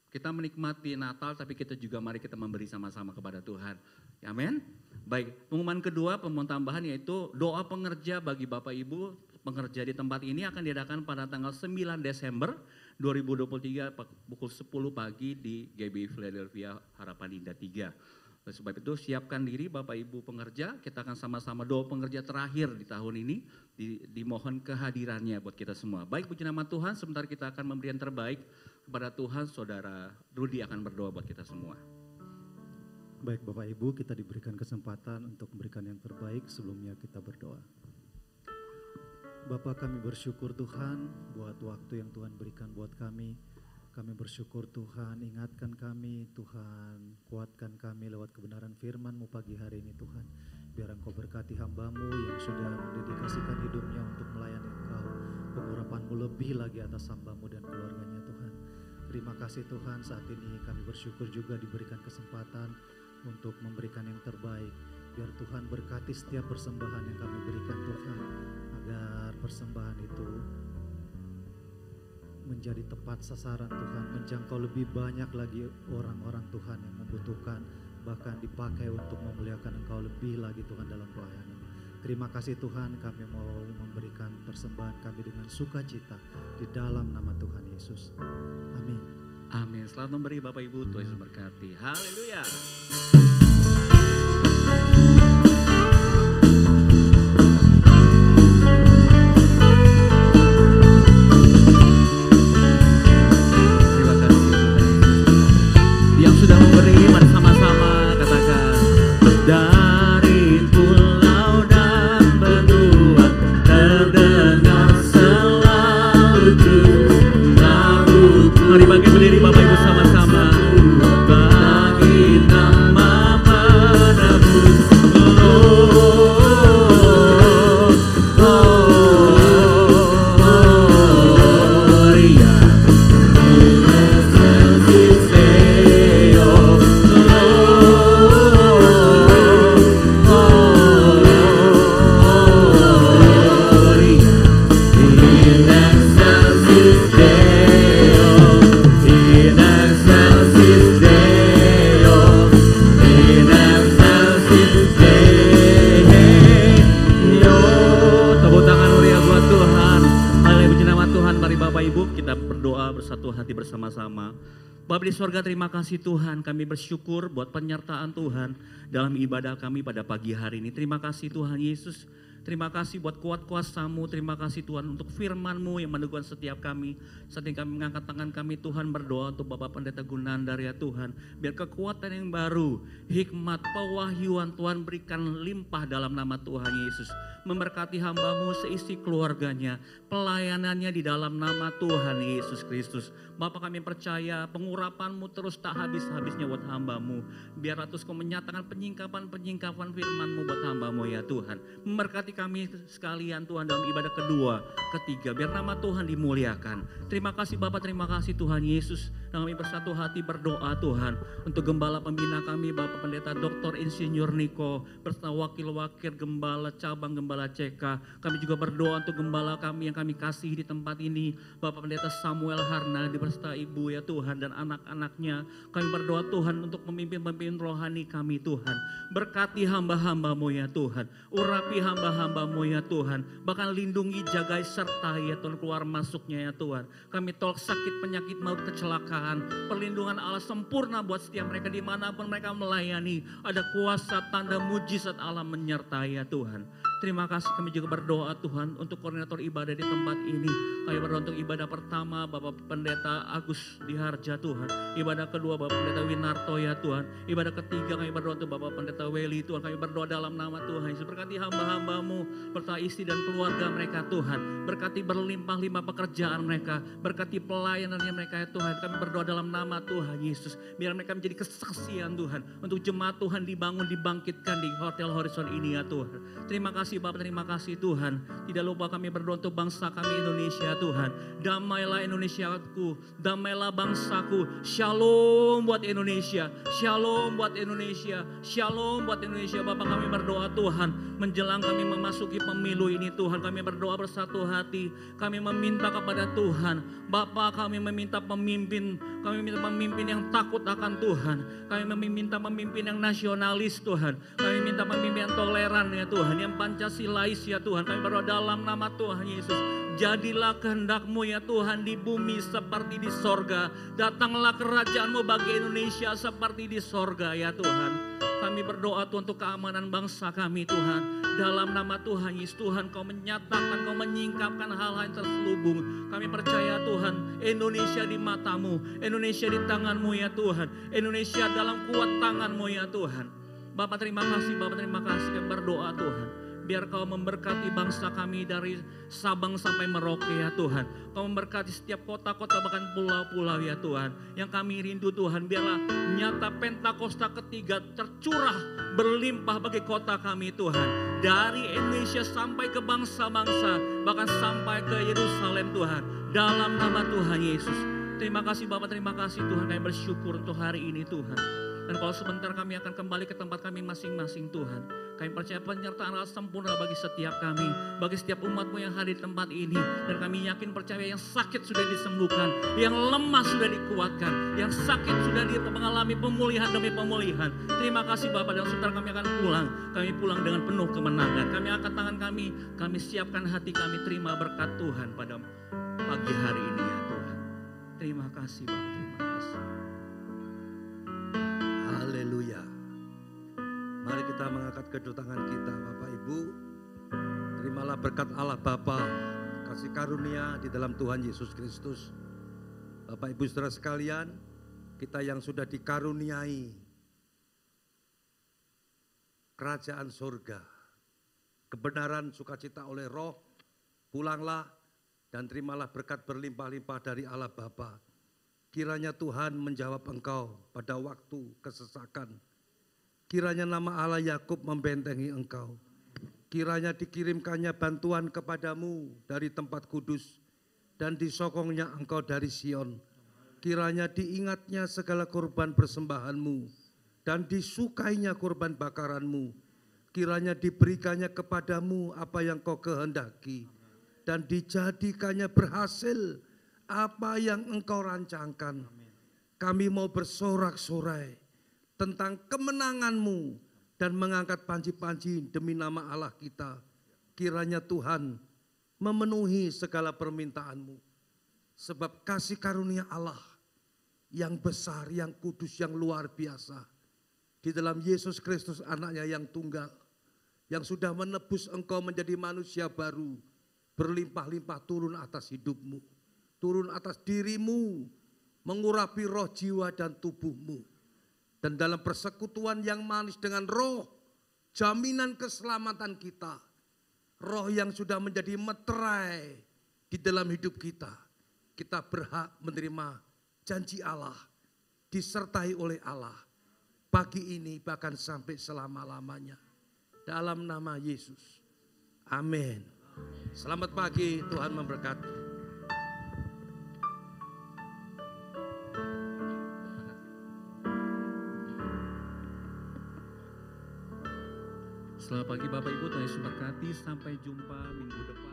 kita menikmati Natal tapi kita juga mari kita memberi sama-sama kepada Tuhan. Amin. Baik, pengumuman kedua, pengumuman tambahan yaitu doa pengerja bagi Bapak Ibu pengerja di tempat ini akan diadakan pada tanggal 9 Desember 2023 pukul 10 pagi di GBI Philadelphia Harapan Indah 3. Oleh sebab itu siapkan diri Bapak Ibu pengerja, kita akan sama-sama doa pengerja terakhir di tahun ini, dimohon kehadirannya buat kita semua. Baik, puji nama Tuhan, sebentar kita akan memberi yang terbaik kepada Tuhan. Saudara Rudi akan berdoa buat kita semua. Baik Bapak Ibu, kita diberikan kesempatan untuk memberikan yang terbaik. Sebelumnya kita berdoa. Bapa, kami bersyukur Tuhan buat waktu yang Tuhan berikan buat kami. Kami bersyukur Tuhan, ingatkan kami Tuhan, kuatkan kami lewat kebenaran firman-Mu pagi hari ini Tuhan. Biar Engkau berkati hamba-Mu yang sudah mendedikasikan hidupnya untuk melayani Engkau. Pengurapan-Mu lebih lagi atas hamba-Mu dan keluarganya Tuhan. Terima kasih Tuhan, saat ini kami bersyukur juga diberikan kesempatan untuk memberikan yang terbaik. Biar Tuhan berkati setiap persembahan yang kami berikan Tuhan, agar persembahan itu menjadi tepat sasaran Tuhan, menjangkau lebih banyak lagi orang-orang Tuhan yang membutuhkan, bahkan dipakai untuk memuliakan Engkau lebih lagi Tuhan dalam pelayanan. Terima kasih Tuhan, kami mau memberikan persembahan kami dengan sukacita di dalam nama Tuhan Yesus. Amin. Amin. Selamat memberi Bapak Ibu, Tuhan Yesus berkati. Haleluya. Dari pulau dan benua terdengar selalu lagu. Mari bangkit berdiri Bapak Ibu sama-sama. Bagi nama menebus. Bersama-sama. Bapa di sorga, terima kasih Tuhan, kami bersyukur buat penyertaan Tuhan dalam ibadah kami pada pagi hari ini. Terima kasih Tuhan Yesus, terima kasih buat kuat kuasa-Mu, terima kasih Tuhan untuk firman-Mu yang meneguhkan setiap kami. Saat ini kami mengangkat tangan kami Tuhan, berdoa untuk Bapak Pendeta Gunandar ya Tuhan, biar kekuatan yang baru, hikmat, pewahyuan Tuhan berikan limpah dalam nama Tuhan Yesus. Memberkati hamba-Mu seisi keluarganya, pelayanannya di dalam nama Tuhan Yesus Kristus. Bapak, kami percaya pengurapan-Mu terus tak habis-habisnya buat hamba-Mu. Biarlah terus Kau menyatakan penyingkapan firman-Mu buat hamba-Mu ya Tuhan. Memberkati kami sekalian Tuhan dalam ibadah kedua, ketiga, biar nama Tuhan dimuliakan. Terima kasih Bapak, terima kasih Tuhan Yesus. Dan kami bersatu hati berdoa Tuhan untuk gembala pembina kami Bapak Pendeta Dr. Insinyur Niko, beserta wakil-wakil gembala cabang gembala Gembala CK. Kami juga berdoa untuk gembala kami yang kami kasihi di tempat ini, Bapak Pendeta Samuel Harna beserta Ibu ya Tuhan dan anak-anaknya. Kami berdoa Tuhan untuk memimpin rohani kami Tuhan. Berkati hamba-hamba-Mu ya Tuhan. Urapi hamba-hamba-Mu ya Tuhan. Bahkan lindungi, jagai, sertai ya Tuhan keluar masuknya ya Tuhan. Kami tolak sakit, penyakit, maut, kecelakaan. Perlindungan Allah sempurna buat setiap mereka dimanapun mereka melayani. Ada kuasa, tanda, mujizat Allah menyertai ya Tuhan. Terima kasih, kami juga berdoa Tuhan untuk koordinator ibadah di tempat ini. Kami berdoa untuk ibadah pertama Bapak Pendeta Agus Diharja Tuhan. Ibadah kedua Bapak Pendeta Winarto ya Tuhan. Ibadah ketiga kami berdoa untuk Bapak Pendeta Weli Tuhan. Kami berdoa dalam nama Tuhan Yesus. Berkati hamba-hamba-Mu, berkati istri dan keluarga mereka Tuhan. Berkati berlimpah-limpah pekerjaan mereka. Berkati pelayanannya mereka ya Tuhan. Kami berdoa dalam nama Tuhan Yesus. Biar mereka menjadi kesaksian Tuhan. Untuk jemaat Tuhan dibangun, dibangkitkan di Hotel Horizon ini ya Tuhan. Terima kasih Bapak, terima kasih Tuhan. Tidak lupa kami berdoa untuk bangsa kami Indonesia Tuhan. Damailah Indonesiaku, damailah bangsaku. Shalom buat Indonesia, shalom buat Indonesia, shalom buat Indonesia. Bapak kami berdoa Tuhan, menjelang kami memasuki pemilu ini Tuhan. Kami berdoa bersatu hati, kami meminta kepada Tuhan. Bapak kami meminta pemimpin, kami minta pemimpin yang takut akan Tuhan. Kami meminta pemimpin yang nasionalis Tuhan. Kami minta pemimpin yang toleran ya Tuhan, yang Pancasilais ya Tuhan. Kami berdoa dalam nama Tuhan Yesus. Jadilah kehendak-Mu ya Tuhan di bumi seperti di sorga. Datanglah kerajaan-Mu bagi Indonesia seperti di sorga ya Tuhan. Kami berdoa Tuhan untuk keamanan bangsa kami Tuhan. Dalam nama Tuhan Yesus Tuhan, Kau menyatakan, Kau menyingkapkan hal-hal yang terselubung. Kami percaya Tuhan, Indonesia di mata-Mu, Indonesia di tangan-Mu ya Tuhan. Indonesia dalam kuat tangan-Mu ya Tuhan. Bapak terima kasih, Bapak terima kasih. Kami berdoa Tuhan, biar Kau memberkati bangsa kami dari Sabang sampai Merauke ya Tuhan. Kau memberkati setiap kota-kota bahkan pulau-pulau ya Tuhan. Yang kami rindu Tuhan, biarlah nyata Pentakosta ketiga tercurah berlimpah bagi kota kami Tuhan. Dari Indonesia sampai ke bangsa-bangsa, bahkan sampai ke Yerusalem Tuhan. Dalam nama Tuhan Yesus. Terima kasih Bapak, terima kasih Tuhan. Kami bersyukur untuk hari ini Tuhan. Dan kalau sebentar kami akan kembali ke tempat kami masing-masing Tuhan. Kami percaya penyertaan Allah sempurna bagi setiap kami. Bagi setiap umat-Mu yang hadir di tempat ini. Dan kami yakin percaya yang sakit sudah disembuhkan. Yang lemah sudah dikuatkan. Yang sakit sudah mengalami pemulihan demi pemulihan. Terima kasih Bapak, dan sebentar kami akan pulang. Kami pulang dengan penuh kemenangan. Kami angkat tangan kami siapkan hati kami terima berkat Tuhan pada pagi hari ini ya Tuhan. Terima kasih Bapak, terima kasih. Haleluya. Mari kita mengangkat kedua tangan kita, Bapak Ibu. Terimalah berkat Allah Bapa, kasih karunia di dalam Tuhan Yesus Kristus. Bapak Ibu saudara sekalian, kita yang sudah dikaruniai kerajaan surga, kebenaran sukacita oleh Roh, pulanglah dan terimalah berkat berlimpah-limpah dari Allah Bapa. Kiranya Tuhan menjawab engkau pada waktu kesesakan. Kiranya nama Allah Yakub membentengi engkau. Kiranya dikirimkannya bantuan kepadamu dari tempat kudus dan disokongnya engkau dari Sion. Kiranya diingatnya segala korban persembahanmu dan disukainya korban bakaranmu. Kiranya diberikannya kepadamu apa yang kau kehendaki dan dijadikannya berhasil apa yang engkau rancangkan. Kami mau bersorak-sorai tentang kemenangan-Mu dan mengangkat panji-panji demi nama Allah kita. Kiranya Tuhan memenuhi segala permintaan-Mu. Sebab kasih karunia Allah yang besar, yang kudus, yang luar biasa. Di dalam Yesus Kristus anaknya yang tunggal. Yang sudah menebus engkau menjadi manusia baru. Berlimpah-limpah turun atas hidupmu. Turun atas dirimu, mengurapi roh, jiwa, dan tubuhmu. Dan dalam persekutuan yang manis dengan Roh, jaminan keselamatan kita. Roh yang sudah menjadi meterai di dalam hidup kita. Kita berhak menerima janji Allah, disertai oleh Allah. Pagi ini bahkan sampai selama-lamanya. Dalam nama Yesus. Amin. Selamat pagi, Tuhan memberkati. Selamat pagi Bapak Ibu, Tuhan Yesus berkati. Sampai jumpa minggu depan.